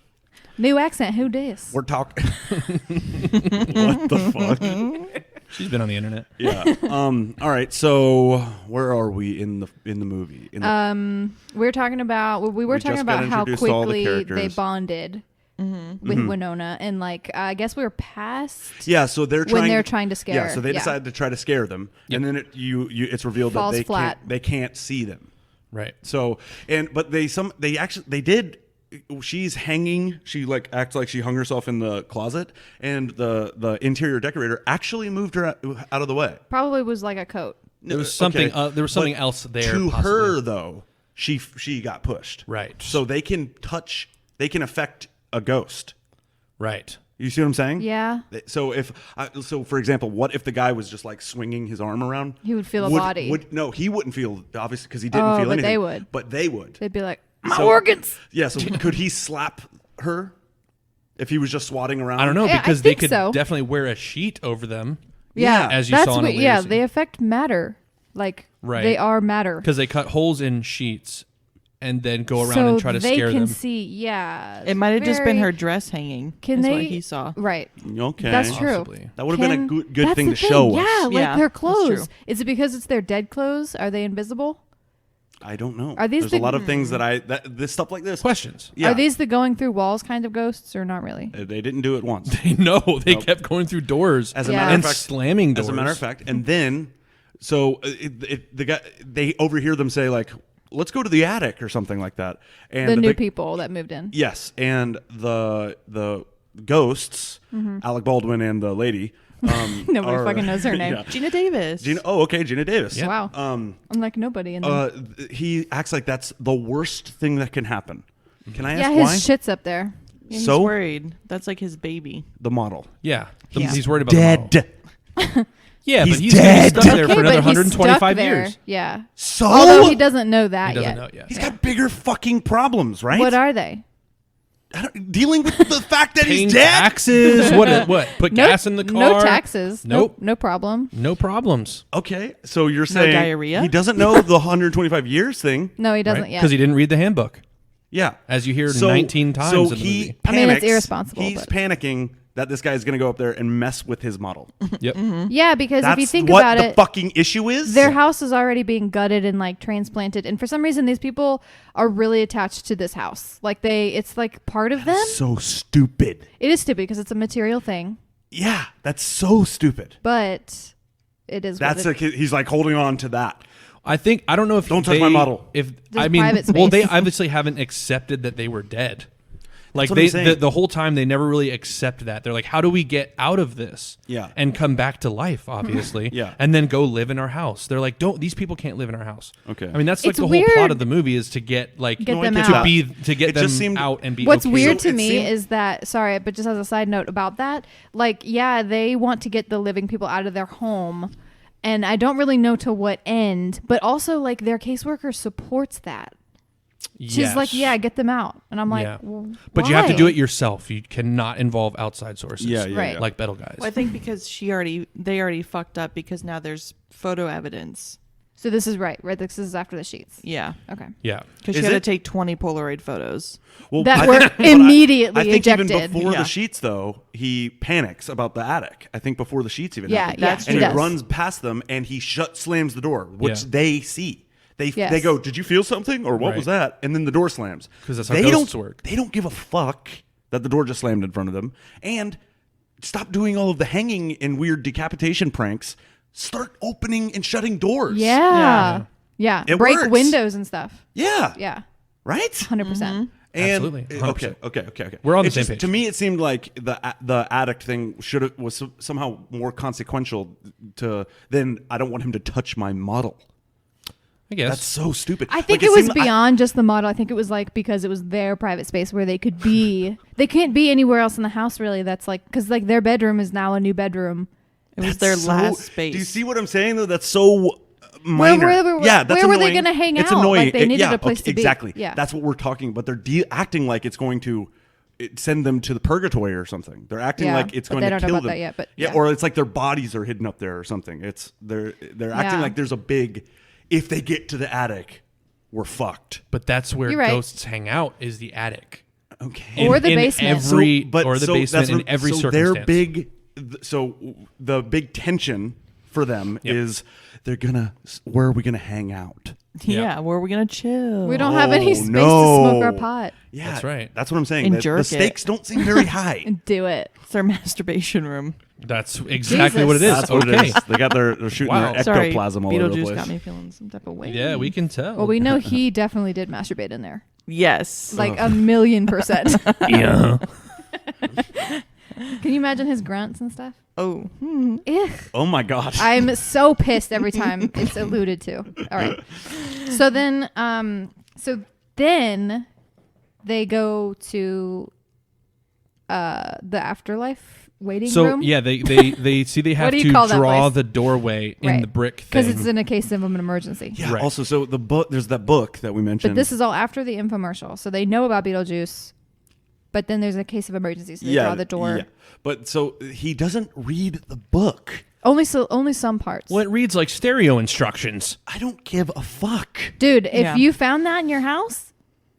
New accent. Who dis? We're talking. What the fuck? She's been on the internet. Yeah. All right. So where are we in the movie? In the, We're talking about. We were We talking just got about how introduced to all the quickly they characters. bonded with Winona, and like I guess we were past. yeah. So they're when trying. they're trying to scare. Yeah. So they decided to try to scare them, and then it's revealed Falls that flat. they can't see them. Right. So but they did. She's hanging. She like acts like she hung herself in the closet, and the interior decorator actually moved her out of the way. Probably was like a coat. There was something. Okay, There was something but else there. To possibly. her though, she got pushed. Right. So they can touch. They can affect a ghost. Right. You see what I'm saying? Yeah. So so for example, what if the guy was just like swinging his arm around? He would feel a body. No, he wouldn't feel obviously because he didn't feel but anything. they would. But they would. They'd be like, My organs. Yeah. So could he slap her if he was just swatting around? I don't know, Yeah, I because they think could so. definitely wear a sheet over them. Yeah, as you that's saw in a what, later yeah, scene. they affect matter. Like Right. they are matter. Because they cut holes in sheets and then go around so and try to they scare can them. see. Yeah, It might have just been very- her dress hanging. Can is they? what he saw. Right. Okay. That's true. Possibly. That would have been a good that's thing the to show us. Yeah, like Yeah, their that's clothes. true. Is it because it's their dead clothes? Are they invisible? I don't know. Are these There's the- a lot of things this stuff like this. Questions. Yeah. Are these the going through walls kind of ghosts or not really? They didn't do it once. No, they kept going through doors As a Yeah. matter and of fact, slamming doors. As a matter of fact, and then, so the guy, they overhear them say like, "Let's go to the attic" or something like that. And The new people that moved in. Yes, and the ghosts, Alec Baldwin and the lady. Nobody fucking knows her name. Yeah. Gina Davis. Gina. Oh, okay, Gina Davis. Yeah. Wow. I'm like nobody in them. He acts like that's the worst thing that can happen. Can I ask Yeah, his why? shit's up there. Yeah, he's So? worried. That's like his baby. The model. Yeah. Yeah. He's worried about the model. Dead. Yeah, He's but he's dead. gonna be stuck there for Okay, another but he's 125 stuck there. years. Yeah. So Although he doesn't know that He doesn't yet. know it yet. he's got bigger fucking problems, right? What are they? Dealing with the fact that Paying he's dead. taxes. What? Put gas in the car. No taxes. Nope. No problem. No problems. Okay, so you're saying diarrhea? he doesn't know the 125 years thing. No, he doesn't Right? yet. Because he didn't read the handbook, Yeah, as you hear 19 times So in the he movie. I mean, it's panics. irresponsible, He's but- panicking that this guy's going to go up there and mess with his model. Yep. Yeah, because That's if you think what about the it, fucking issue is. their house is already being gutted and like transplanted, and for some reason, these people are really attached to this house. Like it's like part of them. so stupid. It is stupid because it's a material thing, Yeah, that's so stupid. but it is. That's what it, he's like holding on to that. I don't know if Don't touch they- my model. If There's I mean, private well, they space. obviously haven't accepted that they were dead. Like what I'm saying. the whole time they never really accept that. They're like, how do we get out of this? Yeah. And come back to life, obviously. Yeah. And then go live in our house. They're like, these people can't live in our house. Okay. I mean, that's like It's the whole plot weird. of the movie is to get like Get No, I them get out. you. to get It them just seemed- out and be. What's okay. weird So to it me seemed- is that, sorry, but just as a side note about that, like, yeah, they want to get the living people out of their home, and I don't really know to what end, but also, like, their caseworker supports that. She's like, yeah, get them out. And I'm like, Yeah. well, But you have to do why? it yourself. You cannot involve outside sources. Yeah, yeah, Right. yeah. Like Betelgeuse. Well, I think because they already fucked up because now there's photo evidence. So this is right? This is after the sheets. Yeah. Okay. Yeah. Because she Is had to it? take 20 Polaroid photos. Well, That I were think- but immediately I think ejected. even before Yeah. the sheets, though, he panics about the attic. I think before the sheets even Yeah, happen. yeah, That's and he he does. runs past them and he slams the door, which Yeah. they see. They Yes. go, "Did you feel something, or what Right. was that?" And then the door slams 'Cause that's how they ghosts don't work. They don't give a fuck that the door just slammed in front of them. And stop doing all of the hanging and weird decapitation pranks. Start opening and shutting doors. Yeah. Yeah. It Break works. windows and stuff. Yeah. Yeah. Right. 100%. And Absolutely, 100%. Okay. We're on the It's same just- page. To me, it seemed like the addict thing was somehow more consequential than I don't want him to touch my model. I guess. That's so stupid. I think Like, it was seemed- beyond just the model. I think it was like because it was their private space where they could be. They can't be anywhere else in the house really. That's like because like their bedroom is now a new bedroom. It was That's their so- last space. Do you see what I'm saying? Though that's so minor. Where that's were they annoying. gonna hang It's out? annoying. Like, they needed a place to be. Exactly. Yeah. That's what we're talking about. They're acting like it's going to send them to the purgatory or something. They're acting Yeah, like it's but going they to don't know kill about them. that yet, but yeah, yeah. or it's like their bodies are hidden up there or something. They're acting Yeah. like there's a big. If they get to the attic, we're fucked. But that's where You're right. ghosts hang out is the attic. Okay. Or the basement. Every, but or the so basement that's in what- every so circumstance. Their big, so the big tension for them Yep. is where are we gonna hang out? Yeah, where are we going to chill? We don't have any Oh, space to no. smoke our pot Yeah, That's right. That's what I'm saying. And The jerk it. stakes don't seem very high. and do it. It's their masturbation room. That's exactly what it Jesus. is. That's what Okay. it is. They got they're shooting Wow. their Sorry, ectoplasm all over the Beetlejuice place. got me feeling some type of way. Yeah, we can tell. Well, we know he definitely did masturbate in there, Yes. like 1,000,000%. Yeah. Can you imagine his grunts and stuff? Oh. Ugh. Oh my god. I'm so pissed every time it's alluded to. All right. So then they go to the afterlife waiting So room. yeah, they see they have do you to call that draw place? the doorway in Right. the brick thing. Because it's in a case of an emergency. Yeah. Right. Also, so the book, there's that book that we mentioned. But this is all after the infomercial, so they know about Beetlejuice. But then there's a case of emergency, so they draw the door. Yeah. But so he doesn't read the book. Only some parts. Well, it reads like stereo instructions. I don't give a fuck. Dude, if Yeah. you found that in your house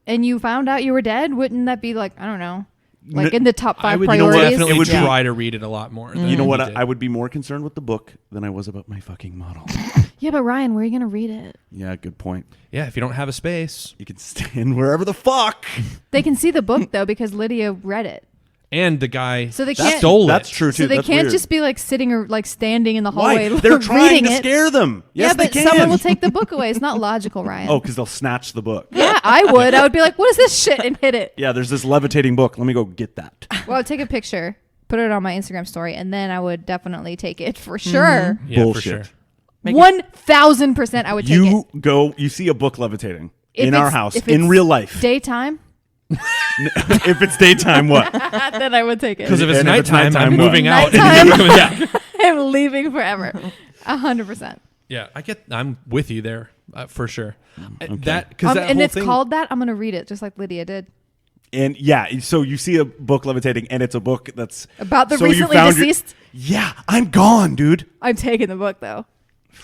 and you found out you were dead, wouldn't that be like, I don't know, like in the top 5 I would priorities? definitely It would be- try to read it a lot more. than You know he what? did. I would be more concerned with the book than I was about my fucking model. Yeah, but Ryan, where are you going to read it? Yeah, good point. Yeah, if you don't have a space. You can stand wherever the fuck. They can see the book, though, because Lydia read it. And the guy So they can't- stole That's it. true too. So they That's can't weird. just be like sitting or like standing in the hallway Why? They're trying reading to it. scare them. Yes, Yeah, but they can. someone will take the book away. It's not logical, Ryan. Oh, because they'll snatch the book. Yeah, I would. I would be like, what is this shit? And hit it. Yeah, there's this levitating book. Let me go get that. Well, I'd take a picture, put it on my Instagram story, and then I would definitely take it for sure. Yeah, Bullshit. for sure. Make 1,000% I would take You it. go. You see a book levitating If in our it's- house if in it's real life. Daytime, If it's daytime, what? then I would take it. Because if it's And if it's nighttime, I'm nighttime, what? moving out. Nighttime? yeah. I'm leaving forever. 100%. Yeah, I'm with you there for sure. That because that And whole it's thing, called that. I'm going to read it just like Lydia did. And yeah, so you see a book levitating, and it's a book that's About the so you recently found your- deceased? Yeah, I'm gone, dude. I'm taking the book, though.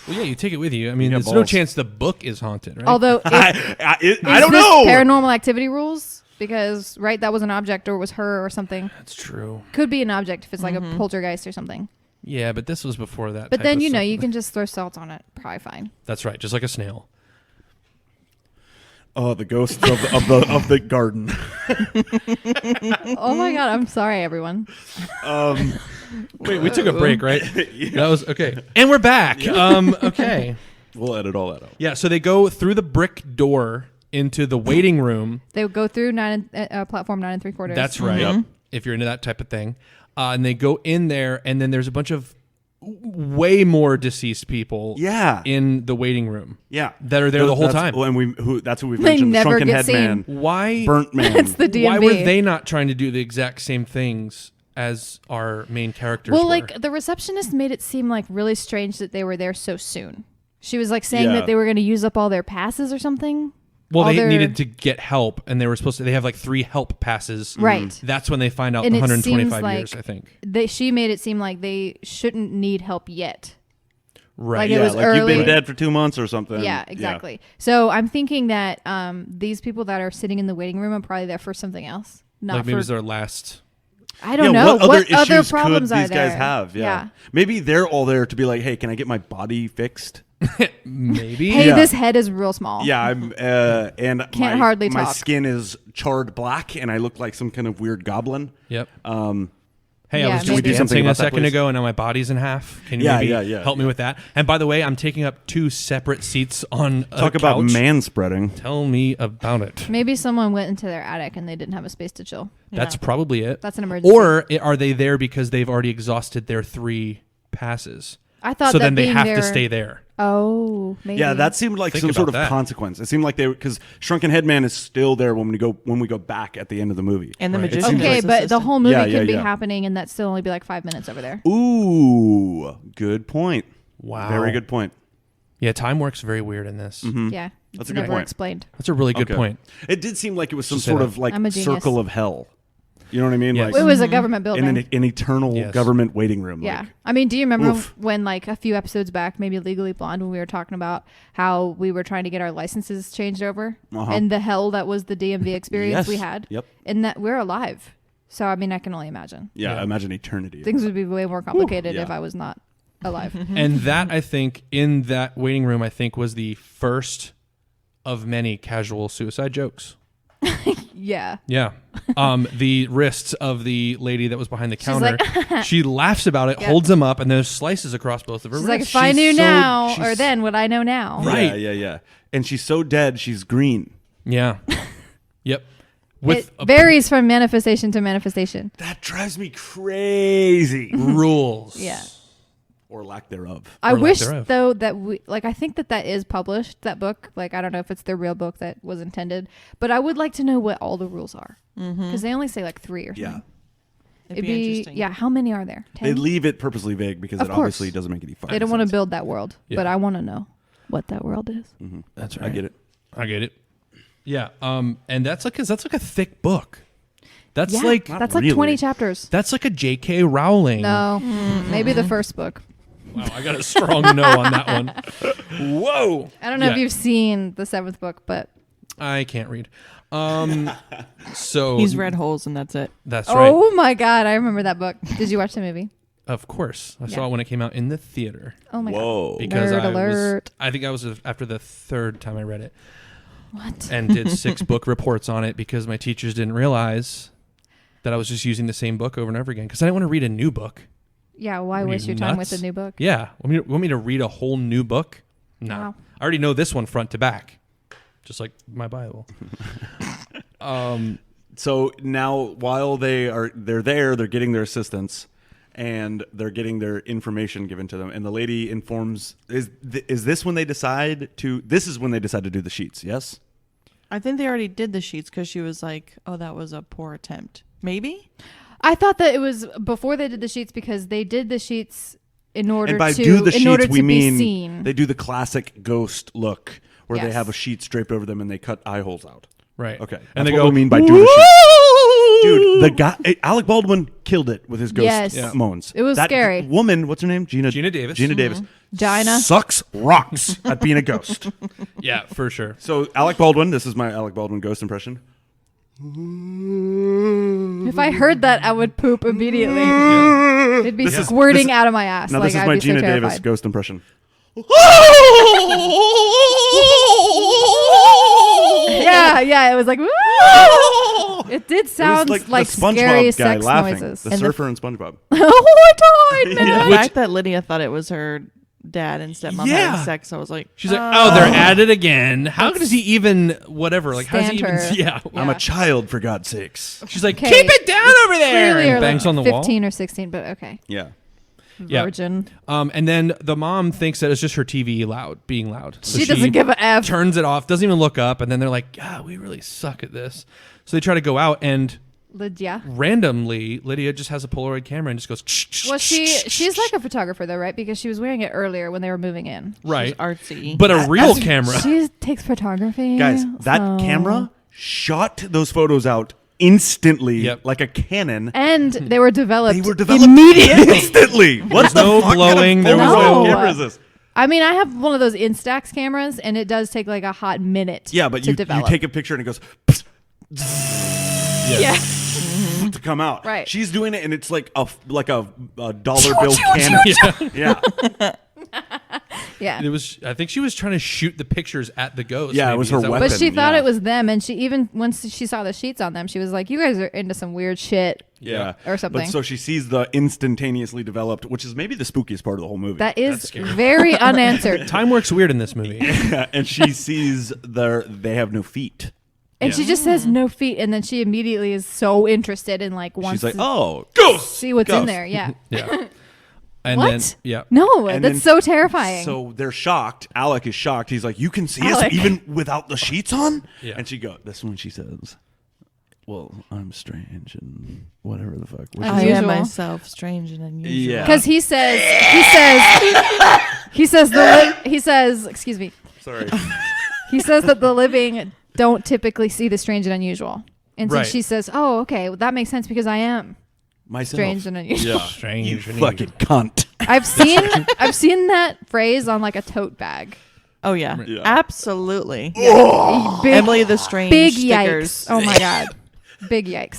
Well, yeah, you take it with you. I mean, Yeah, there's no balls. chance the book is haunted, right? Although, if, I don't this know. Paranormal activity rules, because, right, that was an object or was her or something. That's true. Could be an object if it's like a poltergeist or something. Yeah, but this was before that. But type then, of you know, stuff. you can just throw salt on it. Probably fine. That's right, just like a snail. Oh, the ghosts of the garden. Oh my God. I'm sorry, everyone. Wait, we took a break, right? That was okay, and we're back. Okay. We'll edit all that out. Yeah, so they go through the brick door into the waiting room. They would go through platform 9 3/4. That's right. Yep. If you're into that type of thing, and they go in there, and then there's a bunch of way more deceased people. Yeah. In the waiting room. Yeah, That are there the whole That's- time. And that's who we've They mentioned. The never Shrunken get Head seen. Man, Why? Burnt Man. It's the DMV. Why were they not trying to do the exact same things as our main characters? Well, were? like the receptionist made it seem like really strange that they were there so soon. She was like saying Yeah. that they were going to use up all their passes or something. well, all they their- needed to get help, and they were supposed to. They have like 3 help passes. Right. That's when they find out And the it 125 seems years. like I think. She made it seem like they shouldn't need help yet. Right. Like, it Yeah, was like you've early. been dead for 2 months or something. Yeah, exactly. So I'm thinking that these people that are sitting in the waiting room are probably there for something else. Not like maybe for it's their last. I don't know. What other issues problems could are these there? guys have? Yeah. Maybe they're all there to be like, hey, can I get my body fixed? Maybe. Hey, Yeah. this head is real small. Yeah, I'm and Can't hardly my talk. skin is charred black, and I look like some kind of weird goblin. Yep. Yeah, Hey, I was maybe. just Do something dancing about a that, second please? ago, and now my body's in half. Can you Yeah, maybe yeah. help me with that? And by the way, I'm taking up 2 separate seats on a Talk about couch. man spreading. Tell me about it. Maybe someone went into their attic and they didn't have a space to chill. That's probably it. That's an emergency. Or are they there because they've already exhausted their 3 passes? I thought So that then they being have there, to stay there. Oh, maybe. Yeah, that seemed like Think some sort of about that. consequence. It seemed like they because Shrunken Headman is still there when we go back at the end of the movie. And the Right. magician. Okay, was but the assistant. whole movie Yeah, could yeah, be yeah. happening and that still only be like 5 minutes over there. Ooh, good point. Wow. Very good point. Yeah, time works very weird in this. Yeah. That's It's a good never point. explained. That's a really good Okay. point. It did seem like it was some Just say sort that. of like I'm a genius. circle of hell. You know what I mean? Yes. Like It was a government building. in an eternal Yes. government waiting room. Yeah. Like, I mean, do you remember Oof. when, like, a few episodes back, maybe Legally Blonde, when we were talking about how we were trying to get our licenses changed over Uh-huh. and the hell that was the DMV experience Yes. we had? Yep. And that we're alive. So, I mean, I can only imagine. yeah, Yeah. imagine eternity. Things would be way more complicated yeah. if I was not alive. And that, I think, in that waiting room, I think was the first of many casual suicide jokes. Yeah. Yeah. The wrists of the lady that was behind the counter. like, she laughs about it, Yeah. holds them up, and there's slices across both of her She's like, wrists. if I knew so- now, or she's- then what I know now. Right. Yeah. And she's so dead, she's green. Yeah. Yep. With It varies from manifestation to manifestation. That drives me crazy. rules. Yeah. Or lack thereof. I Or lack wish thereof. though that we I think that is published, that book. Like, I don't know if it's the real book that was intended, but I would like to know what all the rules are because they only say like 3 or something. Yeah. It'd be interesting. Yeah, how many are there? They 10? leave it purposely vague because Of it course. obviously doesn't make any fucking They don't want to sense. build that world, Yeah. but I want to know what that world is. That's right. I get it. I get it. Yeah. And that's like a thick book. That's Yeah, like that's really. like 20 chapters. that's like a J.K. Rowling. No, maybe the first book. Wow, I got a strong no on that one. Whoa. I don't know if Yeah. you've seen the 7th book, but I can't read. So He's read holes and that's it. That's right. oh my god, I remember that book. Did you watch the movie? Of course, I Yeah. saw it when it came out in the theater. Oh my Whoa. Because Nerd I alert. I think I was after the third time I read it god. What? and did 6 book reports on it because my teachers didn't realize that I was just using the same book over and over again because I didn't want to read a new book. Yeah, why Are waste you your time with nuts? a new book? Yeah, want me to read a whole new book? No, Wow. I already know this one front to back, just like my Bible. So now, while they're there, they're getting their assistance, and they're getting their information given to them. And the lady informs: is this when they decide to? This is when they decide to do the sheets. Yes. I think they already did the sheets because she was like, "Oh, that was a poor attempt." Maybe. I thought that it was before they did the sheets because they did the sheets in order And by to do the in order sheets, to we be mean seen. they do the classic ghost look, where they Yes. have a sheet draped over them and they cut eye holes out. Right. Okay, And that's they what go, we mean by do the sheets. Dude, the guy Alec Baldwin killed it with his ghost Yes. Yeah. moans. It was that scary. Woman, what's her name? Gina Davis. Gina Davis. Gina. Sucks rocks at being a ghost. Yeah, for sure. So Alec Baldwin, this is my Alec Baldwin ghost impression. If I heard that, I would poop immediately. It'd be This is- squirting this- out of my ass. Now like this is I'd my be Gina so Davis terrified. ghost impression. Yeah, it was like, woo! It did It was sound like, like the SpongeBob scary guy sex laughing. noises. The And the- surfer and SpongeBob. Oh, I died, man. The fact that Lydia thought it was her dad and stepmom Yeah. having sex, I was like, She's like, oh, they're at it again. How does he even, whatever? Like, how does he Stand even, her. yeah. Yeah. I'm a child, for God's sakes. She's like, Okay. keep it down over there. Clearly, And are bangs like on the wall. 15 or 16, but okay. Yeah. Yeah. Virgin. And then the mom thinks that it's just her TV being loud. So She doesn't give a F. Turns it off, doesn't even look up, and then they're like, God, we really suck at this. So they try to go out, and Lydia. randomly, Lydia just has a Polaroid camera and just goes, Well, she's like a photographer though, right? Because she was wearing it earlier when they were moving in. right. artsy. But a real camera. She takes photography. Guys, that so- camera shot those photos out instantly Yep. like a cannon. And they were developed. They were developed immediately. instantly. What the no fuck blowing, kind there of was Polaroid no- camera is this? I mean, I have one of those Instax cameras, and it does take like a hot minute. Yeah, but to you develop. take a picture and it goes Yeah. to come out. Right. She's doing it and it's like a dollar bill cannon. Yeah. Yeah. Yeah. It was. I think she was trying to shoot the pictures at the ghost. Yeah, it maybe. was her Is that what- weapon. But she thought yeah. it was them, and she even once she saw the sheets on them, she was like, "You guys are into some weird shit." Yeah. Or something. But so she sees the instantaneously developed, which is maybe the spookiest part of the whole movie. That is scary. very unanswered. Time works weird in this movie. and she sees they have no feet. And she Yeah. just says no feet, and then she immediately is so interested in like wants She's like, to oh, ghost! see what's in ghost." there. Yeah. Yeah. And What? then yeah. No, And that's then- so terrifying. So they're shocked. Alec is shocked. He's like, you can see Alec. us even without the sheets on? Yeah. And she goes, that's when she says, well, I'm strange and whatever the fuck. Which I is- am Unusual. myself strange and unusual. Yeah. Because he says, excuse me, Sorry. he says that the living don't typically see the strange and unusual. And so Right. she says, oh, okay, well, that makes sense because I am Myself. strange and unusual. Yeah. Strange. You and fucking cunt. I've seen that phrase on like a tote bag. Oh yeah, Yeah. absolutely. Big, Emily the Strange big stickers. yikes. Oh my God. Big yikes.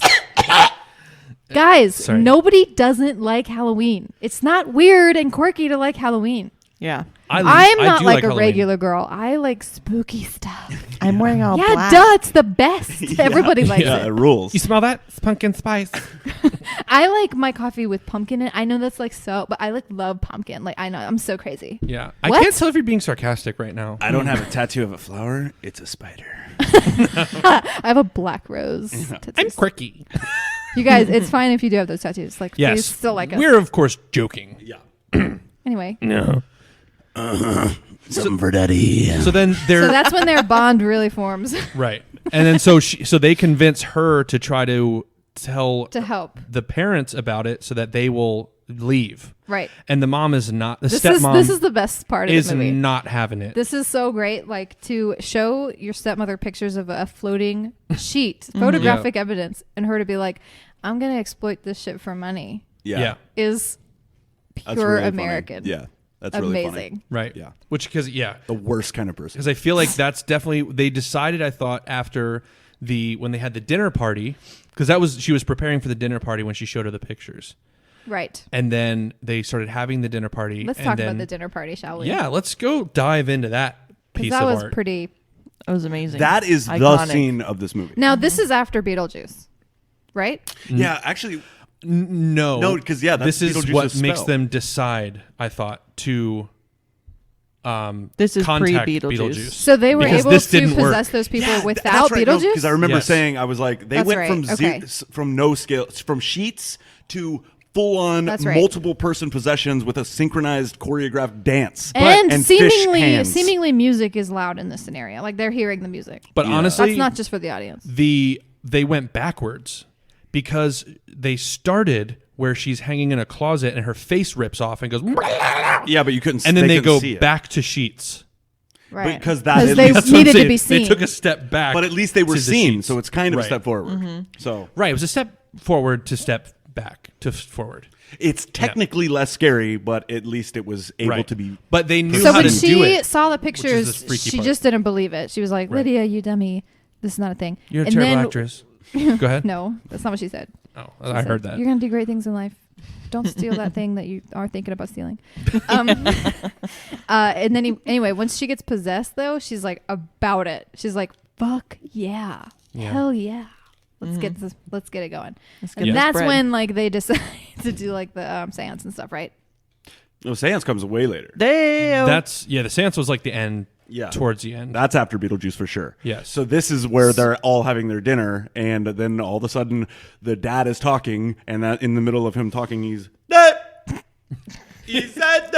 Guys, Sorry. nobody doesn't like Halloween. It's not weird and quirky to like Halloween. Yeah, I'm I not do like a Halloween. regular girl. I like spooky stuff. I'm wearing all Yeah, black. duh, it's the best. Everybody likes Yeah, it it. rules. You smell that? It's pumpkin spice. I like my coffee with pumpkin in it. I know that's like so, but I like love pumpkin. Like I know, I'm so crazy. Yeah. I What? can't tell if you're being sarcastic right now. I don't have a tattoo of a flower. It's a spider. I have a black rose. I'm tattoos. quirky. You guys, it's fine if you do have those tattoos. Like, Yes. please still like us. We're of course joking. Yeah. Anyway, No. Something for daddy. So then they're so that's when their bond really forms. right. And then so they convince her to try to tell To help. the parents about it so that they will leave. Right. And the mom is not. The This stepmom is the best part of is the movie. not having it. This is so great, like to show your stepmother pictures of a floating sheet, photographic evidence, and her to be like, "I'm gonna exploit this shit for money," yeah. is That's pure really funny. American. Yeah, that's really funny. Amazing. Right. Yeah. Which The worst kind of person. because I feel like that's definitely they decided. I thought after when they had the dinner party, because she was preparing for the dinner party when she showed her the pictures, Right. and then they started having the dinner party. Let's and talk then, about the dinner party, shall we? Yeah, let's go dive into that because piece that of was art. pretty. It was amazing. That is the Iconic. scene of this movie. Now this is after Beetlejuice, right? Yeah, actually, No, because that's this is Beetlejuice's what makes spell. them decide. I thought to This is contact pre-Beetlejuice. So they were Because able this to didn't work. possess those people Yeah, without that's right. Beetlejuice. Because I remember Yes. saying I was like, they That's went right. from Okay. from no scale, from sheets to full on That's right. multiple person possessions with a synchronized choreographed dance and fish seemingly, hands. music is loud in this scenario. Like they're hearing the music. But Yeah. honestly, That's not just for the audience. they went backwards because they started where she's hanging in a closet and her face rips off and goes, Yeah, but you couldn't. and then they couldn't go see it. back to sheets. Right. because that at they least- That's what I'm needed to saying. be seen. They took a step back, But at least they were to the seen, sheets. so it's kind of a Right. step forward. Mm-hmm. So Right, it was a step forward to step back to forward. it's technically less scary, but at least it was able Right. to be. But they knew So how when to do she it. saw the is pictures, this freaky she part. just didn't believe it. She was like, Right. "Lydia, you dummy. This is not a thing." You're a and terrible then, actress. Go ahead. No, that's not what she said. Oh, She I said, heard that. You're gonna do great things in life. Don't steal that thing that you are thinking about stealing. And then anyway, once she gets possessed, though, she's like about it. She's like, "Fuck yeah, Yeah. hell yeah, let's get this. Let's get it going." Let's get And this that's bread. when like they decide to do like the seance and stuff, right? No, Seance comes way later. That's the seance was like the end. Yeah. Towards the end. That's after Beetlejuice for sure. Yes. So this is where they're all having their dinner, and then all of a sudden the dad is talking, and that in the middle of him talking, he said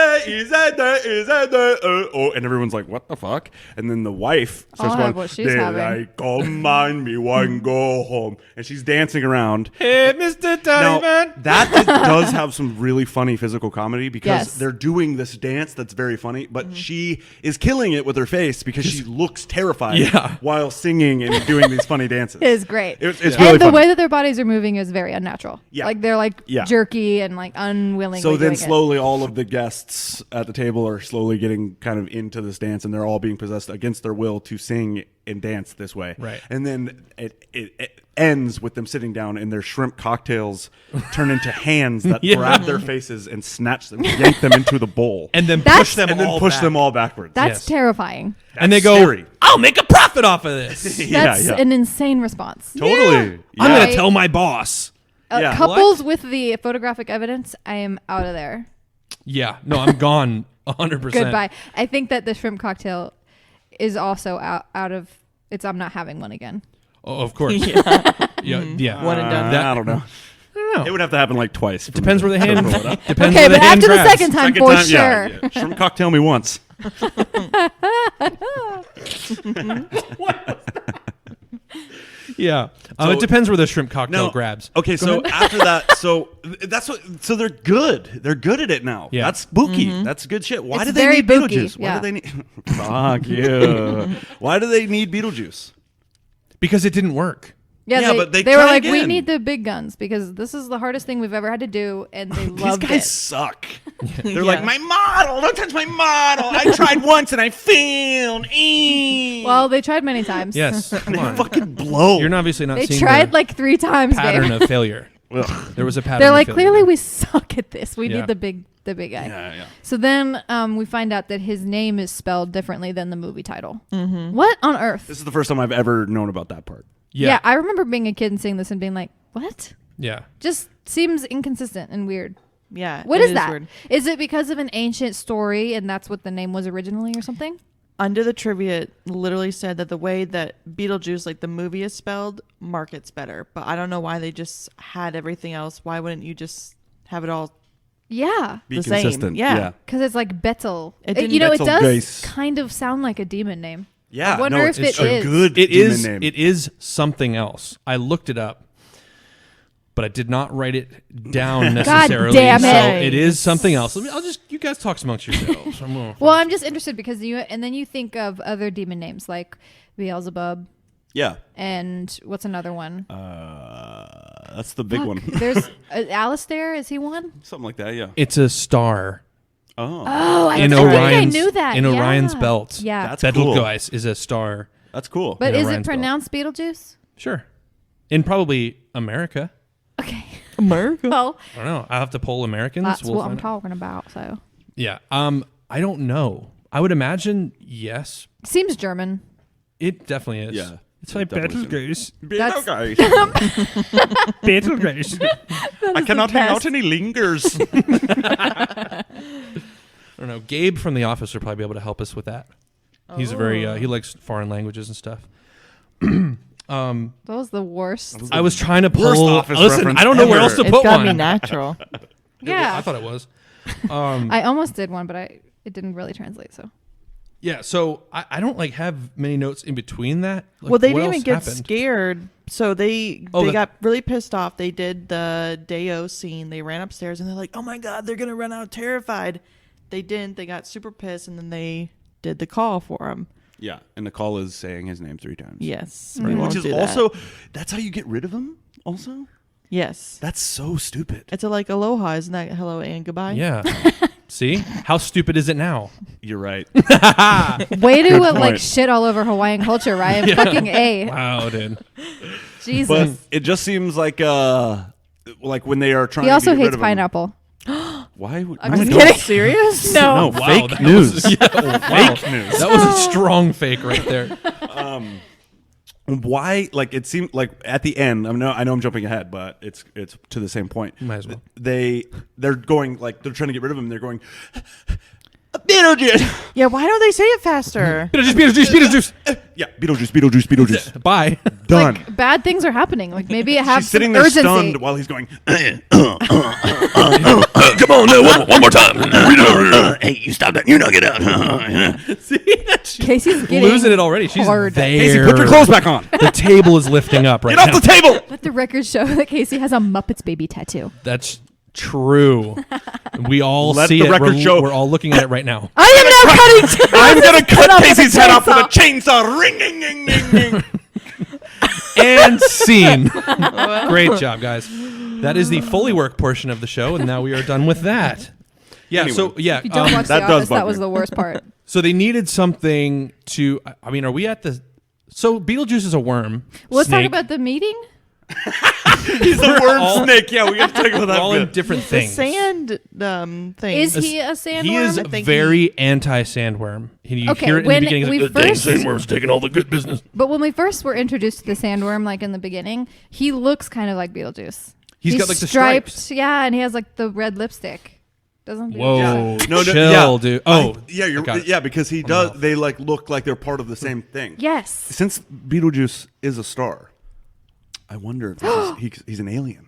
that, oh, and everyone's like, what the fuck? And then the wife starts I'll going, have what she's "Daylight, having." come on, me one go home. And she's dancing around. Hey, Mr. Now, Diamond. that does have some really funny physical comedy because Yes. they're doing this dance that's very funny, but she is killing it with her face because she looks terrified Yeah. while singing and doing these funny dances. It is great. It's and really the funny. way that their bodies are moving is very unnatural. Yeah. Like they're like Yeah. jerky and like unwilling. So then slowly all of the guests at the table are slowly getting kind of into this dance, and they're all being possessed against their will to sing and dance this way. Right. And then it ends with them sitting down, and their shrimp cocktails turn into hands that Yeah. grab their faces and snatch them, yank them into the bowl. And then That's- push them and then all push back. them all backwards. That's Yes. terrifying. And they go, scary. I'll make a profit off of this. That's an insane response. Totally. I'm Yeah. going to tell my boss. Yeah. Couples with the photographic evidence, I am out of there. Yeah. No, I'm gone 100%. Goodbye. I think that the shrimp cocktail is also out of. I'm not having one again. Oh, of course. Yeah. Yeah. One and done. I don't know. I don't know. It would have to happen like twice. It Depends where the hand. Depends Okay, where the but hand after the grabs. second time, for sure. Yeah. Shrimp cocktail me once. Yeah. So- It depends where the shrimp cocktail No. grabs. Okay, so after that, so that's what. So they're good. They're good at it now. Yeah. That's spooky. That's good shit. Why It's do they very need spooky, Beetlejuice? Why yeah. do they need? Fuck you. Why do they need Beetlejuice? Because it didn't work. Yeah, but they were try like, we again. need the big guns because this is the hardest thing we've ever had to do, and they These loved guys it. suck. They're like, my model. Don't touch my model. I tried once and I failed. Well, they tried many times. Yes. Come they on. fucking blow. You're obviously not They seeing tried the like 3 times. pattern babe. of failure. Ugh. There was a pattern. They're of like, failure clearly there. we suck at this. We Yeah. need the big guy. Yeah. So then we find out that his name is spelled differently than the movie title. Mm-hmm. What on earth? This is the first time I've ever known about that part. Yeah, I remember being a kid and seeing this and being like, what? Yeah. Just seems inconsistent and weird. Yeah. What it is that? weird. Is it because of an ancient story and that's what the name was originally or something? Under the trivia, it literally said that the way that Beetlejuice, like the movie, is spelled, markets better. But I don't know why they just had everything else. Why wouldn't you just have it all? Yeah. Be The same, consistent. yeah. Because it's like Betel. It didn't- You know, it does Betelgeuse. kind of sound like a demon name. Yeah. I wonder if it's it a is. good It demon is. name. It is something else. I looked it up. but I did not write it down necessarily. damn it. So it is something else. You guys talk amongst yourselves. Well, I'm just interested because then you think of other demon names like Beelzebub. Yeah. And what's another one? That's the big one. There's Alistair. Is he one? Something like that, yeah. It's a star. Oh. Oh, I In think I Orion's, knew that. in Yeah. Oriion's belt. Yeah. That's cool. Betelgeuse is a star. That's cool. But in is it Orion's belt. pronounced Beetlejuice? Sure. In probably America. Okay. America. Well, I don't know. I'll have to poll Americans. that's We'll what I'm find out. talking about. So Yeah. I don't know. I would imagine yes. seems German. It definitely is. Yeah. It's like Definitely Betelgeuse. Guys. Betelgeuse. I cannot hang out any lingers. I don't know. Gabe from The Office would probably be able to help us with that. He's very he likes foreign languages and stuff. That was the worst. I was trying to Worst pull. Office Listen, reference I don't know where ever. else to It's put gotta be one. natural. Yeah. I thought it was. I almost did one, but it didn't really translate. So Yeah, so I don't like have many notes in between that. Like, Well, they what didn't even else get happened? scared, so they Oh, got really pissed off. They did the Deo scene. They ran upstairs and they're like, "Oh my god, they're gonna run out terrified." They didn't. They got super pissed, and then they did the call for him. Yeah, and the call is saying his name 3 times. Yes, Mm-hmm. we won't Which is do that. also, that's how you get rid of him, also? yes. That's so stupid. It's like aloha, isn't that hello and goodbye? Yeah. See? How stupid is it now? You're right. way to Good like point. shit all over Hawaiian culture, Ryan. Fucking A. Wow, dude. Jesus. But it just seems like when they are trying He also to get hates rid of him. pineapple. Why would I'm no, just no, kidding. Serious? No. No, Wow, fake that news. was- yeah, wow. Fake news. That was a strong fake right there. Why? Like it seemed like at the end. I know I'm jumping ahead, but it's to the same point. Might as well. They're going like they're trying to get rid of him. They're going Beetlejuice. Yeah, why don't they say it faster? Beetlejuice. Yeah, Beetlejuice. Bye. Done. Like bad things are happening. Like maybe it has She's sitting some there urgency. stunned while he's going. Come on, no, one more time. Hey, you stop that. You knock it out. See? Casey's getting Losing it already. She's hard. there. Casey, put your clothes back on. The table is lifting up right Get now. off the table. Let the record show that Casey has a Muppets baby tattoo. That's true. We all Let see the it. record show- We're all looking at it right now. I am now cutting. I'm gonna cut off with Casey's a head off with a chainsaw. chainsaw. Ring, ding, ding, ding, ding. And scene. Great job, guys. That is the Foley work portion of the show, and now we are done with that. Yeah. Anyway. So yeah. If you don't watch that The does Office, bug that was me. the worst part. So they needed something to. I mean, are we at the? So Beetlejuice is a worm. Let's talk snake. about the meeting. He's a worm all- snake. Yeah, we gotta talk about We're that. all in bit. different The things. sand thing. Is he a sandworm? He is I think very anti-sandworm. You Okay, hear it in the when beginning. we He's like, first- Sandworm's taking all the good business. But when we first were introduced to the sandworm, like in the beginning, he looks kind of like Beetlejuice. He's got, like, the striped, stripes. yeah, and he has like the red lipstick. Doesn't Whoa, Beetlejuice? No, chill, yeah. dude. Oh, yeah, I got it. yeah, because he does. off. They like look like they're part of the same thing. Yes. Since Beetlejuice is a star, I wonder if he's an alien.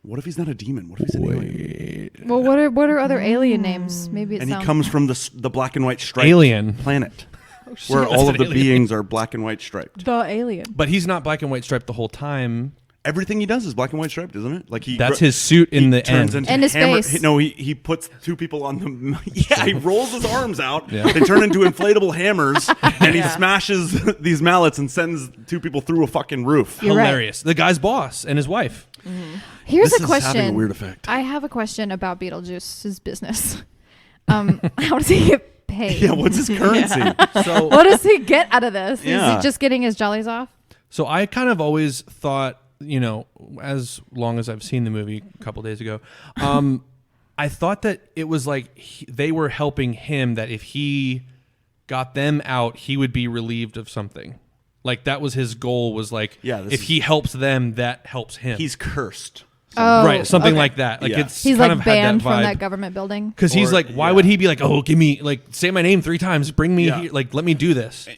What if he's not a demon? What if he's an alien? Well, what are other alien names? Maybe it And he sounds. comes from the black and white striped Alien. planet, That's where all of an the alien. beings are black and white striped. the alien. But he's not black and white striped the whole time. Everything he does is black and white striped, isn't it? Like That's his suit in the turns end. into And his hammer. face. No, he puts 2 people on the. Yeah, he rolls his arms out. Yeah. They turn into inflatable hammers, and he smashes these mallets and sends 2 people through a fucking roof. You're right. Hilarious. The guy's boss and his wife. Here's This a is question. having a weird effect. I have a question about Beetlejuice's business. How does he get paid? Yeah, what's his currency? So, What does he get out of this? Is Yeah. he just getting his jollies off? so I kind of always thought, you know, as long as I've seen the movie a couple days ago, I thought that it was like they were helping him, that if he got them out, he would be relieved of something. Like that was his goal, was like, Yeah, this if is- he helps them, that helps him. He's cursed. Oh, right, something okay. like that. Like Yeah. it's He's kind like of had banned that from vibe. that government building. Because he's Or- like, why yeah. would he be like, oh, give me, like, say my name 3 times, bring me Yeah. here, like, let me do this.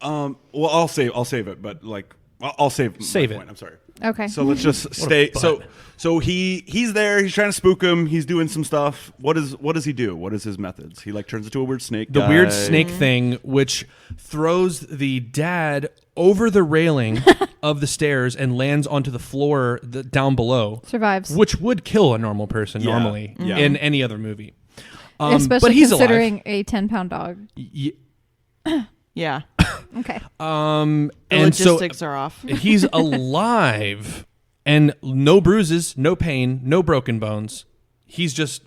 Well, I'll save it, but like I'll save Save my it. point. I'm sorry. Okay. So let's just stay. So So he's there. He's trying to spook him. He's doing some stuff. What does he do? What is his methods? He like turns into a weird snake. The guy. weird snake thing, which throws the dad over the railing of the stairs and lands onto the floor down below. Survives. Which would kill a normal person normally Yeah. in any other movie. Especially but he's considering alive. a 10-pound dog. Yeah. Okay. The And so logistics are off. he's alive and no bruises, no pain, no broken bones. He's just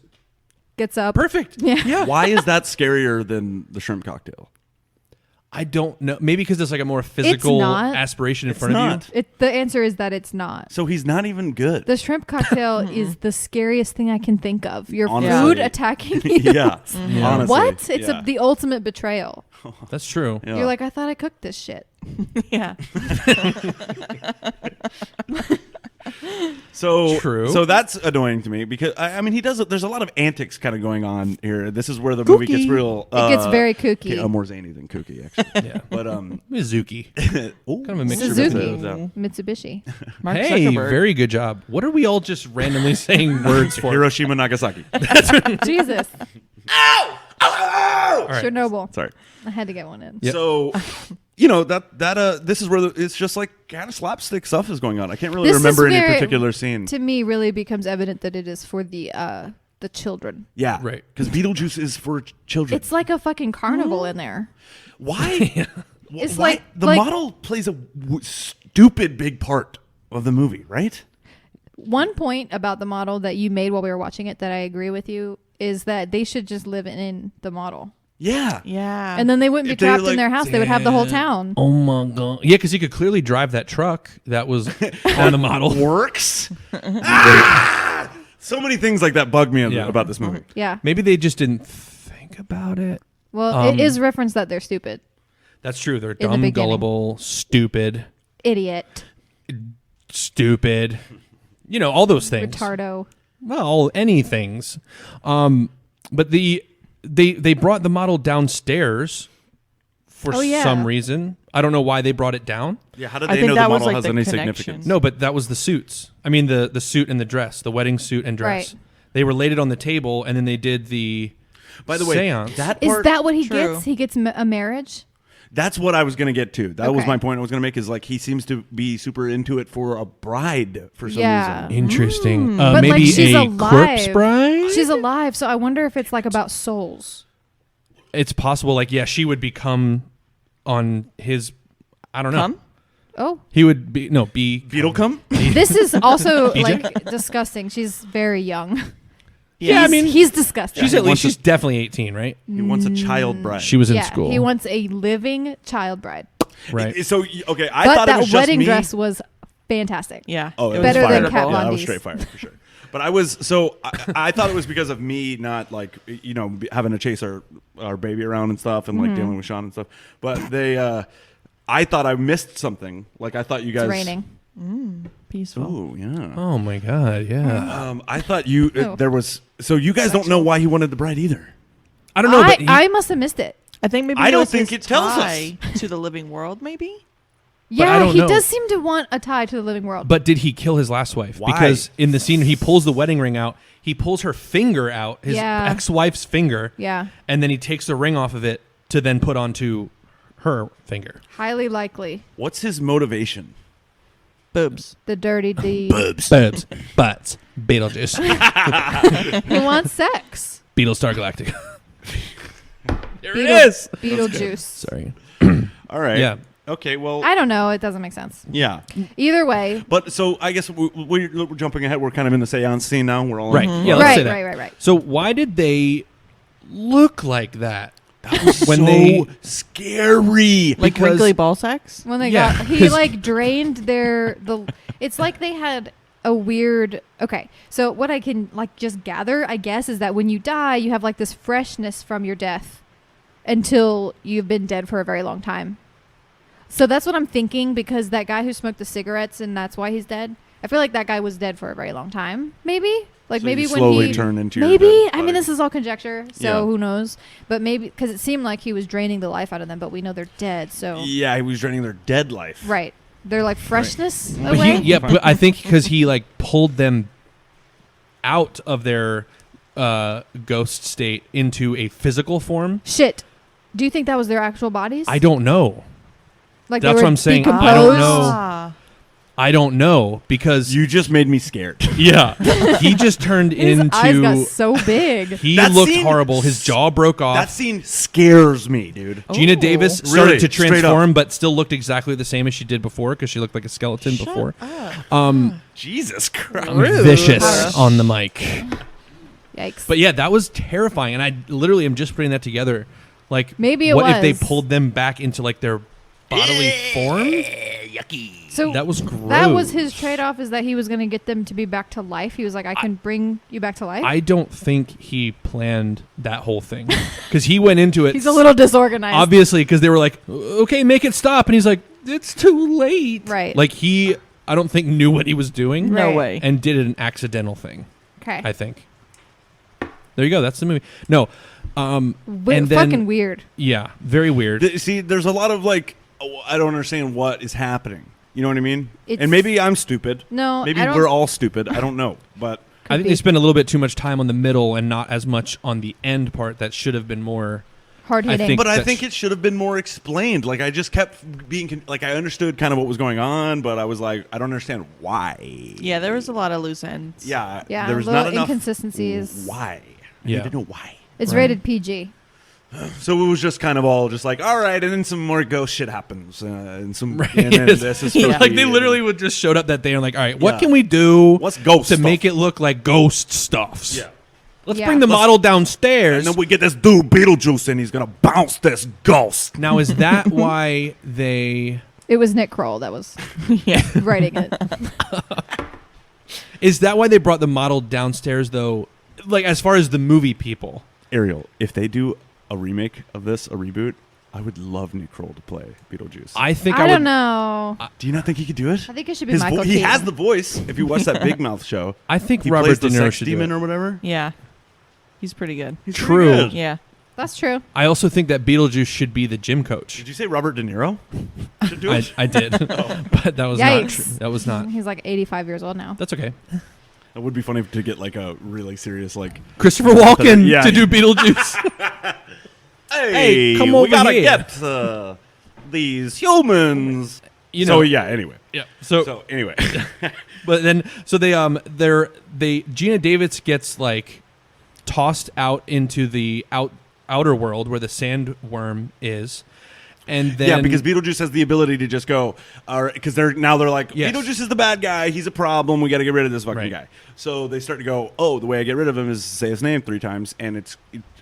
Gets up. perfect. Yeah. Why is that scarier than the shrimp cocktail? I don't know. Maybe because there's like a more physical not. aspiration in It's front not. of you. The answer is that it's not. So he's not even good. The shrimp cocktail is the scariest thing I can think of. Your Honestly. food attacking you. yeah. Honestly. What? It's yeah. the ultimate betrayal. That's true. Yeah. You're like, I thought I cooked this shit. Yeah. So True. So that's annoying to me because I mean he does. There's a lot of antics kind of going on here. This is where the movie gets real. It gets very kooky. More zany than kooky actually. Yeah. But Mizuki. ooh, Kind of a mixture Suzuki. between Mitsubishi. Mark Hey, Zuckerberg. very good job. What are we all just randomly saying words for? Hiroshima, Nagasaki. Jesus. All right. Chernobyl. Sorry. I had to get one in. Yep. So, this is where it's just like kind of slapstick stuff is going on. I can't really This is remember any where, particular scene. To me, really becomes evident that it is for the children. Yeah, Right. Because Beetlejuice is for children. It's like a fucking carnival in there. Why? It's why? like- The like- model plays a stupid big part of the movie, right? One point about the model that you made while we were watching it that I agree with you is that they should just live in the model. Yeah. Yeah. And then they wouldn't be If they, trapped like, in their house. They would have the whole town. Oh my god! Yeah, because he could clearly drive that truck that was on the model. Works. So many things like that bug me about this movie. Yeah. Maybe they just didn't think about it. Well, it is referenced that they're stupid. That's true. They're In the dumb, beginning. gullible, stupid. Idiot. You know, all those things. Retardo. Well, any things. But they brought the model downstairs for Oh, yeah. some reason. I don't know why they brought it down. Yeah. How did I they think know the that was model like has the any connection. significance? No, but that was the suits. I mean, the suit and the dress, the wedding suit and dress. Right. They were laid it on the table, and then they did the By the way, seance. that Is part, that what he True. gets? He gets a marriage? that's what I was going to get to. That was Okay. my point I was going to make is like he seems to be super into it for a bride for some Yeah. reason. Interesting. But, like, Maybe she's a alive. corpse bride? She's alive, so I wonder if it's like about souls. It's possible. Like, yeah, she would become on his. I don't know. Come? Oh. He would be Beetle come? This is also like disgusting. She's very young. Yeah, I mean, he's disgusting. she's he at least wants she's definitely 18, right? He wants a child bride. She was in yeah, school, he wants a living child bride. right? So okay, I But thought it that was just wedding me. dress was fantastic. Yeah. Oh, It it was better was than fire. Kat Yeah, Von that was D's. straight fire for sure. But I thought it was because of me not like having to chase our baby around and stuff and like dealing with Sean and stuff. But I thought I missed something. Like I thought you guys. It's raining. Peaceful. Ooh, yeah. Oh my god, yeah. I thought you Oh. there was. So you guys don't know why he wanted the bride either. I don't know, but I must have missed it. I think maybe I it don't was think his it tells us. tie to the living world, maybe? I Yeah, don't he know. does seem to want a tie to the living world. but did he kill his last wife? Why? Because in the scene he pulls the wedding ring out, he pulls her finger out, his Yeah. ex-wife's finger, yeah, and then he takes the ring off of it to then put onto her finger. highly likely. What's his motivation? Boobs. The dirty deed. Boobs. Boobs, butts, Beetlejuice, He wants sex. Beetlestar Galactica. There Beetle- it is. Beetlejuice. Sorry. All right. Yeah. Okay. Well. I don't know. It doesn't make sense. yeah. Either way. But so I guess we're jumping ahead. We're kind of in the seance scene now. We're all Right. Yeah. Let's Right, say that. right. So why did they look like that? That was When so they- scary. Like Because- wrinkly ball sacks? When they Yeah, got, he 'cause- like drained it's like they had a weird, okay. So what I can like just gather, I guess, is that when you die, you have like this freshness from your death until you've been dead for a very long time. So that's what I'm thinking, because that guy who smoked the cigarettes and that's why he's dead. I feel like that guy was dead for a very long time. Maybe like So maybe you when slowly he turn into your maybe dead I mean body. this is all conjecture, so Yeah. who knows? But maybe because it seemed like he was draining the life out of them, but we know they're dead. So Yeah, he was draining their dead life. right, they're like freshness But away. but I think because he like pulled them out of their ghost state into a physical form. Shit. Do you think that was their actual bodies? I don't know. Like That's they were what I'm saying. decomposed? I don't know. Ah. I don't know because You just made me scared. yeah, he just turned His into. eyes got so big. He That looked scene- horrible. His jaw broke off. That scene scares me, dude. Gina Oh. Davis Really? started to Straight up. transform, but still looked exactly the same as she did before because she looked like a skeleton before. Jesus Christ. Vicious on the mic. Yikes. But yeah, that was terrifying, and I literally am just putting that together. Like, Maybe it what if they was. pulled them back into like their bodily form? Yucky. so That was gross. that was his trade-off, is that he was going to get them to be back to life. He was like, I can bring you back to life. I don't think he planned that whole thing because he went into it. He's a little disorganized. obviously because they were like, okay, make it stop, and he's like, it's too late. Right. Like I don't think knew what he was doing. No Right. way. And did an accidental thing. Okay. I think. There you go. That's the movie. No. And then fucking weird. yeah, very weird. See, there's a lot of like, oh, I don't understand what is happening. You know what I mean? It's- And maybe I'm stupid. No, Maybe I don't- we're all stupid. I don't know. But I think be. they spend a little bit too much time on the middle and not as much on the end part that should have been more. Hard hitting. think- But I that's- think it should have been more explained. Like, I just kept being like, I understood kind of what was going on, but I was like, I don't understand why. Yeah, there was a lot of loose ends. Yeah, Yeah, there was little not enough inconsistencies. Why? I Yeah. need to know why. It's Right. rated PG. So it was just kind of all just like, all right, and then some more ghost shit happens, and some, Right. and then Yes. this is Yeah. supposed Like to they be- literally would just showed up that day and like, all right, what Yeah. can we do? What's ghost to stuff? make it look like ghost stuffs? Yeah. Let's Yeah. bring the model downstairs. And then we get this dude Beetlejuice, and he's gonna bounce this ghost. Now is that why they? It was Nick Kroll that was Yeah. writing it. Is that why they brought the model downstairs though? Like as far as the movie people. Ariel, if they do a remake of this, a reboot, I would love Nick Kroll to play Beetlejuice. I think I would. don't know. Do you not think he could do it? I think it should be His Michael he Keaton. has the voice. If you watch that Big Mouth show, I think he Robert plays De the Niro sex should do demon it. or whatever. Yeah. He's pretty good. He's True. pretty good. Yeah. That's true. I also think that Beetlejuice should be the gym coach. Did you say Robert De Niro should do I, it? I did, but that was not Yikes. true. That was not. He's like 85 years old now. That's okay. It would be funny to get like a really serious like. Christopher Walken Yeah. to do Beetlejuice. Hey, come we over gotta here. get these humans. You know. So yeah. Anyway. Yeah. So anyway. But then, so they Gina Davis gets like tossed out into the outer world where the sandworm is, and then yeah, because Beetlejuice has the ability to just go, because they're like, Yes. Beetlejuice is the bad guy. He's a problem. We got to get rid of this fucking Right. guy. So they start to go, oh, the way I get rid of him is to say his name 3 times, and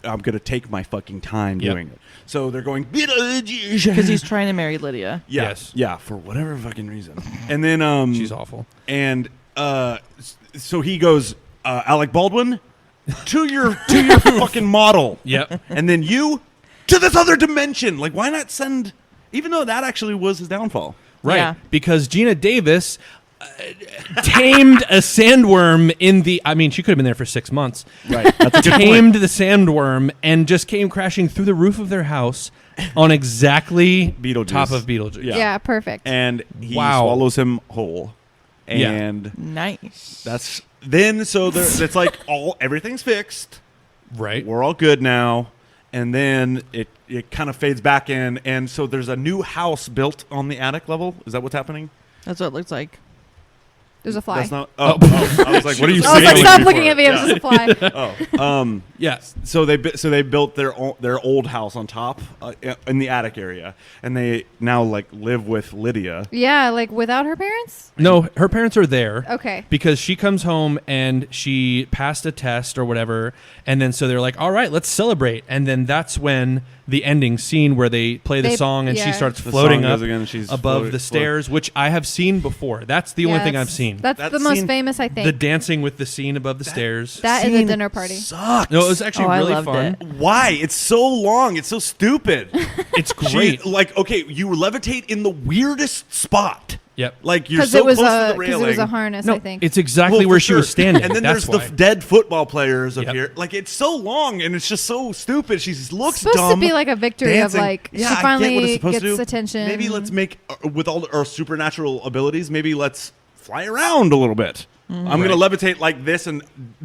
I'm gonna take my fucking time Yep. doing it. So they're going Beetlejuice Because he's trying to marry Lydia. yeah, Yes. yeah, for whatever fucking reason. And then she's awful. and so he goes, Alec Baldwin, to your fucking model. Yep. And then you to this other dimension. Like, why not send? Even though that actually was his downfall. Right. Yeah. Because Gina Davis tamed a sandworm in the. I mean, she could have been there for 6 months. Right. That's a good Tamed the sandworm and just came crashing through the roof of their house on exactly Beetlejuice. top of Beetlejuice. Yeah. Yeah, perfect. And he Wow. swallows him whole. Yeah. And Nice. that's then. So it's like everything's fixed. Right. We're all good now. And then it kind of fades back in, and so there's a new house built on the attic level. Is that what's happening? That's what it looks like. There's a fly. That's not. Oh, I was like, what are you I was saying? like, stop before? looking at me. It was just a fly. Oh, Yes. so they built their old house on top in the attic area, and they now like live with Lydia. Yeah, like without her parents? No, her parents are there. Okay. Because she comes home and she passed a test or whatever, and then so they're like, all right, let's celebrate. And then that's when the ending scene where they play the They- song and she yeah. starts The floating song up goes again and she's above floating- the stairs, which I have seen before. That's the only thing I've seen. That's That the most scene- famous, I think. The dancing with the scene above the stairs. That is a Scene dinner party. Sucks. No, it was actually Oh, I really loved fun. it. Why? It's so long. It's so stupid. It's great. Like, okay, you levitate in the weirdest spot. Yep. Like you're Because so it was close to a the railing. it was a harness, No, I think. it's exactly Well, where for she was sure. standing. And then That's there's why. the dead football players up Yep. here. Like, it's so long and it's just so stupid. She looks supposed dumb. to be like a victory dancing. of like Yeah, she I finally get what it's supposed gets to do. attention. Maybe let's make with all our supernatural abilities. Maybe let's fly around a little bit. I'm going to levitate like this and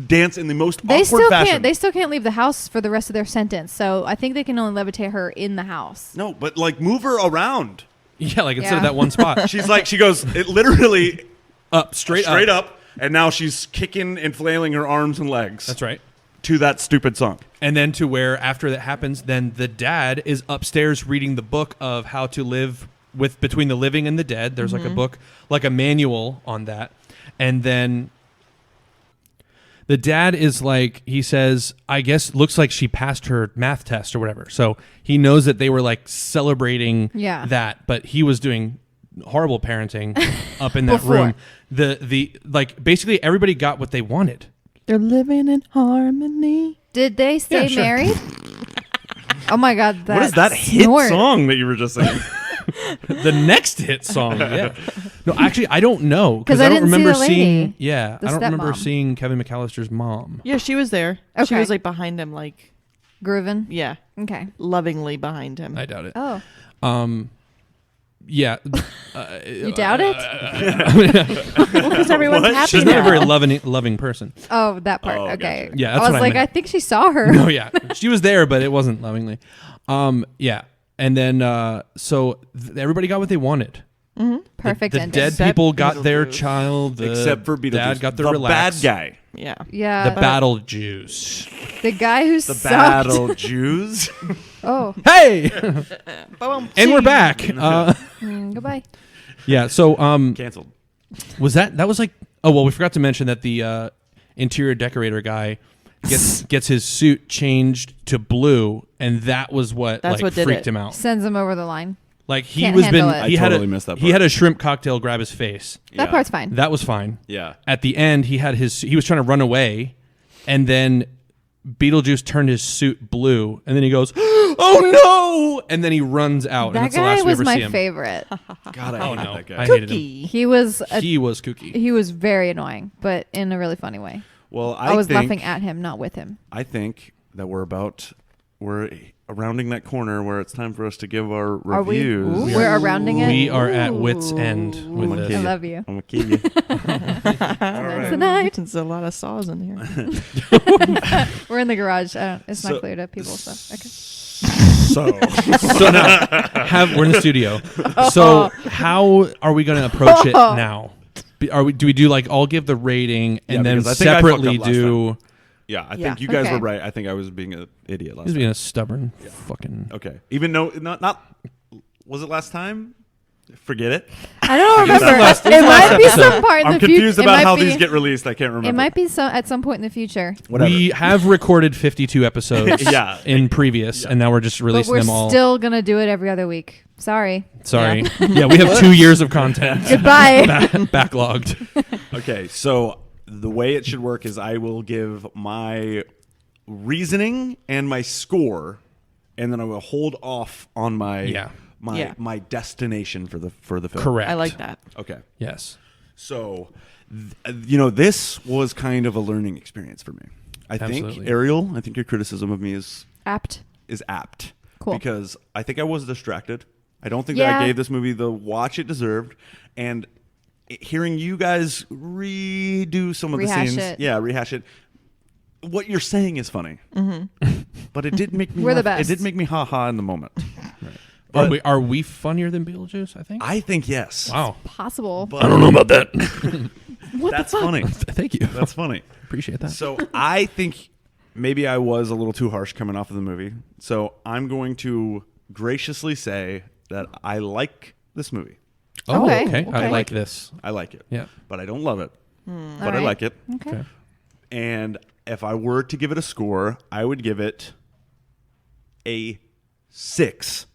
dance in the most They awkward still fashion. can't. They still can't leave the house for the rest of their sentence. So I think they can only levitate her in the house. No, but like move her around. Yeah, like instead of Yeah. that one spot. She goes, it literally Up, straight up, and now she's kicking and flailing her arms and legs. That's right. To that stupid song. And then to where after that happens, then the dad is upstairs reading the book of how to live with between the living and the dead. There's like a book, like a manual on that. And then the dad is like, he says, I guess looks like she passed her math test or whatever. So he knows that they were like celebrating that, but he was doing horrible parenting up in that room. The like basically everybody got what they wanted. They're living in harmony. Did they stay sure. married? Oh my God! What is that hit song that you were just saying? The next hit song, yeah. No, actually, I don't know because I I don't didn't see remember the lady, seeing. Yeah, the I don't remember stepmom. seeing Kevin McAllister's mom. Yeah, she was there. She Okay. was like behind him, like Groovin'. yeah, Okay. lovingly behind him. I doubt it. Oh, Yeah, you doubt it? Well, because everyone's happy she's now. not a very loving person. Oh, that part. Oh, okay. gotcha. Yeah, I that's was what I like, meant. I think she saw her. No, yeah, she was there, but it wasn't lovingly. Yeah, and then so everybody got what they wanted. Perfect The ending. dead Except people got their Beetlejuice. child. The Except for Beetlejuice. dad got their the relax. bad guy. Yeah. Yeah. The battle Jews. The guy who The sucked. battle Jews. Oh, Hey, Boom. and we're back. goodbye. Yeah. So Canceled. was that was like? Oh well, we forgot to mention that the interior decorator guy gets his suit changed to blue, and that was what That's like what did freaked it. him out. Sends him over the line. Like he Can't was handle been it. he I had totally a missed that he part. had a shrimp cocktail grab his face. That Yeah. part's fine. That was fine. Yeah. At the end, he was trying to run away, and then Beetlejuice turned his suit blue, and then he goes, "Oh no!" and then he runs out. and That that's the guy last we was ever see my him. favorite. God, I Oh hate no, that guy. I hated him. Cookie. He was He was kooky. he was very annoying, but in a really funny way. Well, I was think, laughing at him, not with him. I think that we're rounding that corner where it's time for us to give our Are we? reviews. We're rounding it. We are at wit's end with Ooh. this. I love you. I'm gonna kill you. Tonight. There's a lot of saws in here. We're in the garage. It's So- not clear to people. So okay. So So now, we're in the studio. So how are we going to approach it now? Do we do like I'll give the rating and Yeah, then because I think I fucked separately up last do? yeah, I Yeah. think you guys Okay. were right. I think I was being an idiot last He's time. being a stubborn fucking. Okay. Even though not was it last time? Forget it. I don't remember. last- It might be some part in I'm the future. confused about how these get released. I can't remember. It might be at some point in the future. Whatever. We have recorded 52 episodes Yeah. in previous, and now we're just But releasing we're them all. still gonna do it every other week. Sorry. Sorry. Yeah, we have 2 years of content Goodbye. backlogged. Okay, so the way it should work is I will give my reasoning and my score, and then I will hold off on my Yeah. my destination for the film. Correct. I like that. Okay. Yes. So, this was kind of a learning experience for me. I think, Absolutely. Ariel, I think your criticism of me is Apt. apt. Cool. Because I think I was distracted. I don't think that Yeah. I gave this movie the watch it deserved. And hearing you guys redo some of Rehash the scenes. it. Yeah, rehash it. What you're saying is funny. But it did make me We're the laugh. best. It did make me ha-ha in the moment. Are we funnier than Beetlejuice, I think? I think yes. Wow. Possible. But I don't know about that. that's funny. Thank you. That's funny. Appreciate that. So I think maybe I was a little too harsh coming off of the movie. So I'm going to graciously say that I like this movie. Oh, Okay. okay. I Okay. like this. I like it. Yeah. But I don't love it. But I Alright. like it. Okay. And if I were to give it a score, I would give it a 6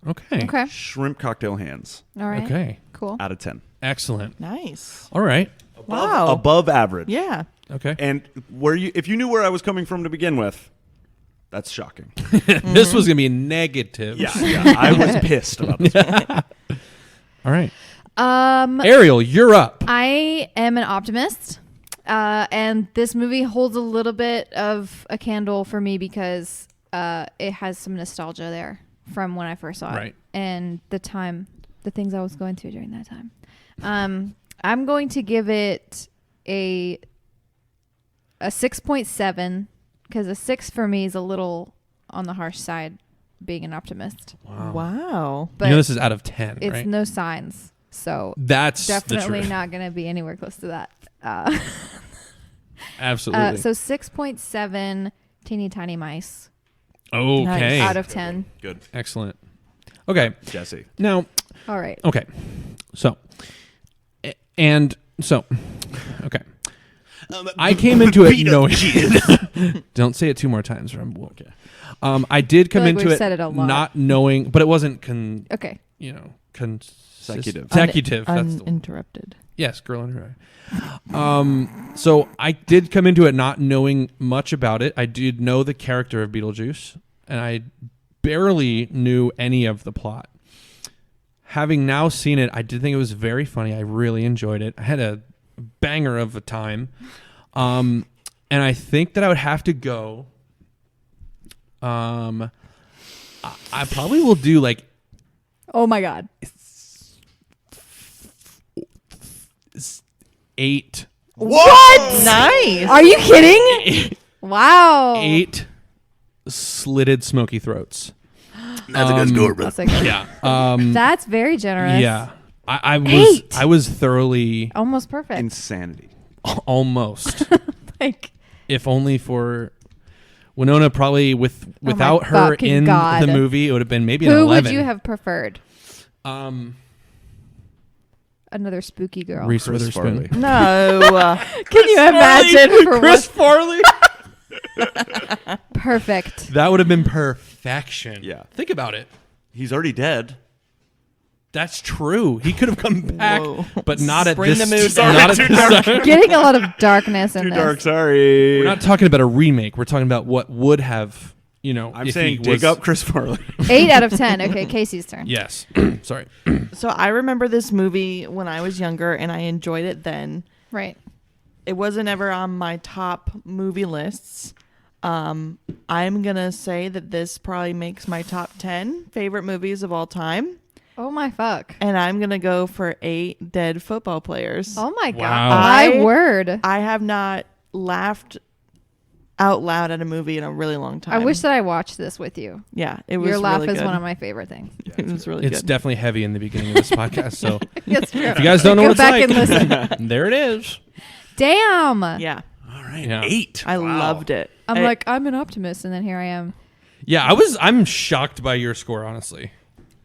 Okay. Okay. shrimp cocktail hands All right. Okay. Cool. out of 10. Excellent. Nice. All right. Wow. Above average. Yeah. Okay. And if you knew where I was coming from to begin with, that's shocking. This was gonna be negative. Yeah, I was pissed about this. All right. Ariel, you're up. I am an optimist, and this movie holds a little bit of a candle for me because it has some nostalgia there from when I first saw it, Right. and the things I was going through during that time. I'm going to give it a 6.7 because a 6 for me is a little on the harsh side, being an optimist. Wow. But you know this is out of 10, it's right? no signs, so That's definitely the truth. not going to be anywhere close to that. Absolutely. So 6.7 teeny tiny mice okay. Nice. out of 10. Good. Excellent. Okay. Jesse. Now, All right. okay. So, okay. I came into it knowing. Don't say it 2 more times, or I'm okay. I did come like into we've it said it a lot. not knowing, but it wasn't Okay. Consecutive. Consecutive. That's the one. Uninterrupted. Yes, girl in her eye. So I did come into it not knowing much about it. I did know the character of Beetlejuice, and I barely knew any of the plot. Having now seen it, I did think it was very funny. I really enjoyed it. I had a banger of a time. And I think that I would have to go. I probably will do like Oh my God. 8. What? Nice. Are you kidding? Wow. 8 slitted smoky throats. That's a good score, bro. That's, a good- Yeah. That's very generous. Yeah. I was 8. I was thoroughly Almost perfect. Insanity. almost. Like, If only for Winona, probably without her fucking in God. the movie, it would have been maybe an who 11. would you have preferred? Another spooky girl. Reese Chris Witherspoon. Farley. No. Can you imagine for Chris Farley. perfect? That would have been perfection. Yeah. Think about it. He's already dead. That's true. He could have come back, Whoa. but not at Bring this. the mood down. not at Too this dark. time. Getting a lot of darkness in Too this. dark. Sorry. We're not talking about a remake. We're talking about what would have. I'm if saying he dig was- up Chris Farley. 8 out of 10. Okay, Casey's turn. Yes. Sorry. So I remember this movie when I was younger, and I enjoyed it then. Right. It wasn't ever on my top movie lists. I'm gonna say that this probably makes my top 10 favorite movies of all time, Oh my fuck. and I'm gonna go for 8 dead football players. Oh my God. Wow. My word. I have not laughed out loud at a movie in a really long time. I wish that I watched this with you. Yeah, it was Your laugh really is good. one of my favorite things. It was really It's good. definitely heavy in the beginning of this podcast. So That's true. if you guys don't know Go what it's back like, and listen. there it is. Damn. Yeah, All right. Yeah. 8. I loved it. I'm like, I'm an optimist, and then here I am. Yeah, I'm shocked by your score, honestly.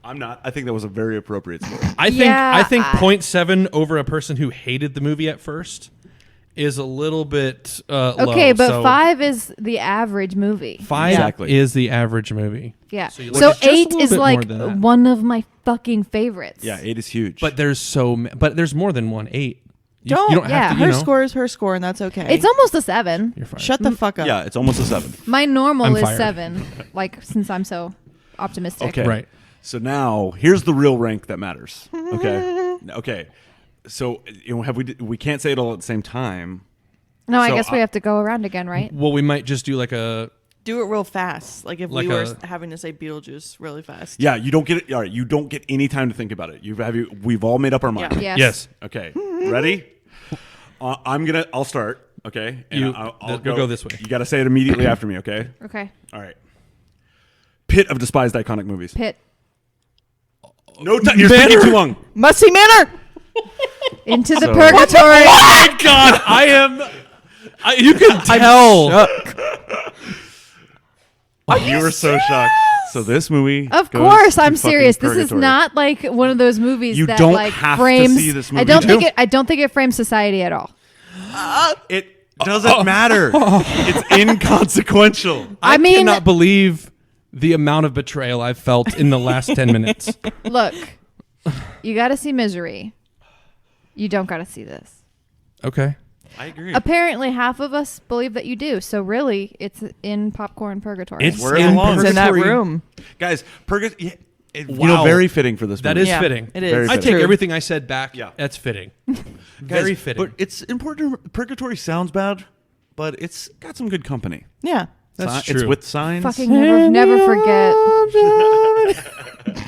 I'm not. I think that was a very appropriate score. I think Yeah, I think 0.7 over a person who hated the movie at first is a little bit Okay, low. but So 5 is the average movie. 5 Exactly. is the average movie. Yeah. So you So, look at just a 8 little is bit more like than that. one of my fucking favorites. Yeah, 8 is huge. But there's more than one 8. You Don't. you don't yeah, have to, Her score is her score, and that's okay. It's almost a 7. You're fine. Shut the fuck up. yeah, it's almost a 7. My normal I'm is fired. 7. Like, since I'm so optimistic. Okay. Right. So now here's the real rank that matters. Okay. Okay. So we can't say it all at the same time. No, I So guess we have to go around again, right? Well, we might just do like a Do it real fast. Like if Like we were a- having to say Beetlejuice really fast. Yeah, you don't get it. All right, you don't get any time to think about it. We've all made up our mind. Yeah. Yes. yes. Okay. Ready? I'll start. Okay. And We'll go this way. You got to say it immediately after me. Okay. Okay. All right. Pit of despised iconic movies. Pit. No time. You're taking too long. Must-see Manor. Into the So- purgatory. Oh my God, you can tell. You were so shocked. So this movie. Of goes course, to I'm fucking serious. This is purgatory. not like one of those movies You that don't like have to frames. see this movie. I don't You think do. it. I don't think it frames society at all. It doesn't matter. It's inconsequential. I mean- cannot believe the amount of betrayal I've felt in the last 10 minutes. Look, you got to see Misery. You don't got to see this. Okay. I agree. Apparently, half of us believe that you do. So really, it's in popcorn purgatory. It's Where it in belongs. It's in that purgatory. room. Guys, purgatory. Wow. Very fitting for this movie. That is Yeah, fitting. it is. Very I fitting. take everything I said back. Yeah. That's fitting. Guys, Very fitting. But it's important. Purgatory sounds bad, but it's got some good company. Yeah. That's It's true. with signs. Fucking never forget.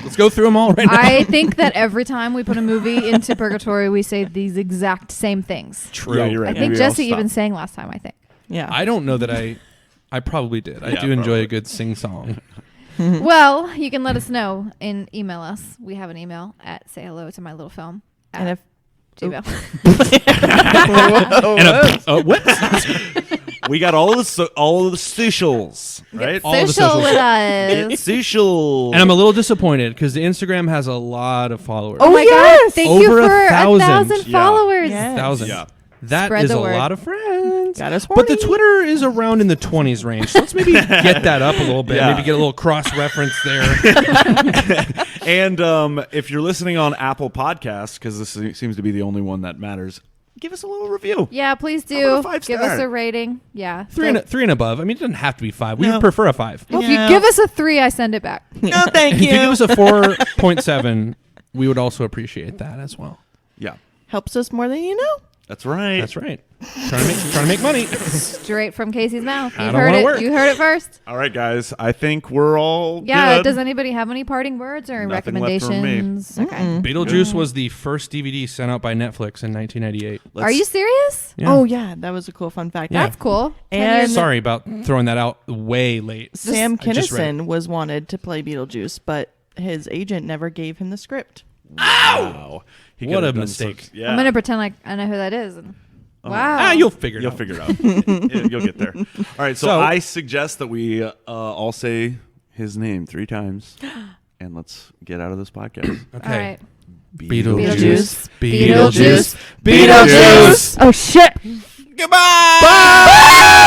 Let's go through them all right now. I think that every time we put a movie into purgatory, we say these exact same things. True. Yeah, you're right. I think Maybe I'll Jesse even stop. sang last time, I think. Yeah. I don't know that I probably did. I Yeah, do enjoy probably. a good sing song. Well, you can let us know and email us. We have an email at sayhellotomylittlefilm And at if Gmail. And what? We got all of the socials, right? all the Social socials. with us. It's social. And I'm a little disappointed because the Instagram has a lot of followers. Oh my God. Thank you Over for 1,000. 1,000 Yeah. followers. Yes. 1,000. Yeah. That Spread is the a word. lot of friends. Got us But the horny. Twitter is around in the 20s range. So let's maybe get that up a little bit. Yeah. Maybe get a little cross-reference there. And if you're listening on Apple Podcasts, because this seems to be the only one that matters, give us a little review. Yeah, please How about do. a 5 Give star? us a rating. Yeah. Three and above. I mean, it doesn't have to be 5. We No. would prefer a 5. If you give us a 3, I send it back. No, thank If you give you. us a 4.7, we would also appreciate that as well. Yeah, Helps us more than you know. that's right. That's right. Trying to make money. Straight from Casey's mouth. I You don't heard wanna it. work. You heard it first. All right, guys. I think we're all Yeah. good. Does anybody have any parting words or Nothing left from me. recommendations? Okay. Beetlejuice was the first DVD sent out by Netflix in 1998. Are you serious? Yeah. Oh yeah, that was a cool fun fact. Yeah. That's cool. 10 And- years- Sorry about throwing that out way late. Sam I just read Kinison was wanted to play Beetlejuice, but his agent never gave him the script. Wow. He What could a have done mistake. some- yeah. I'm gonna pretend like I know who that is. And, wow. Ah, you'll figure it You'll out. figure it out. You'll get there. All right. So, So- I suggest that we all say his name 3 times, and let's get out of this podcast. Okay. All right. Beetlejuice. Beetlejuice. Beetlejuice. Oh shit. Goodbye. Bye.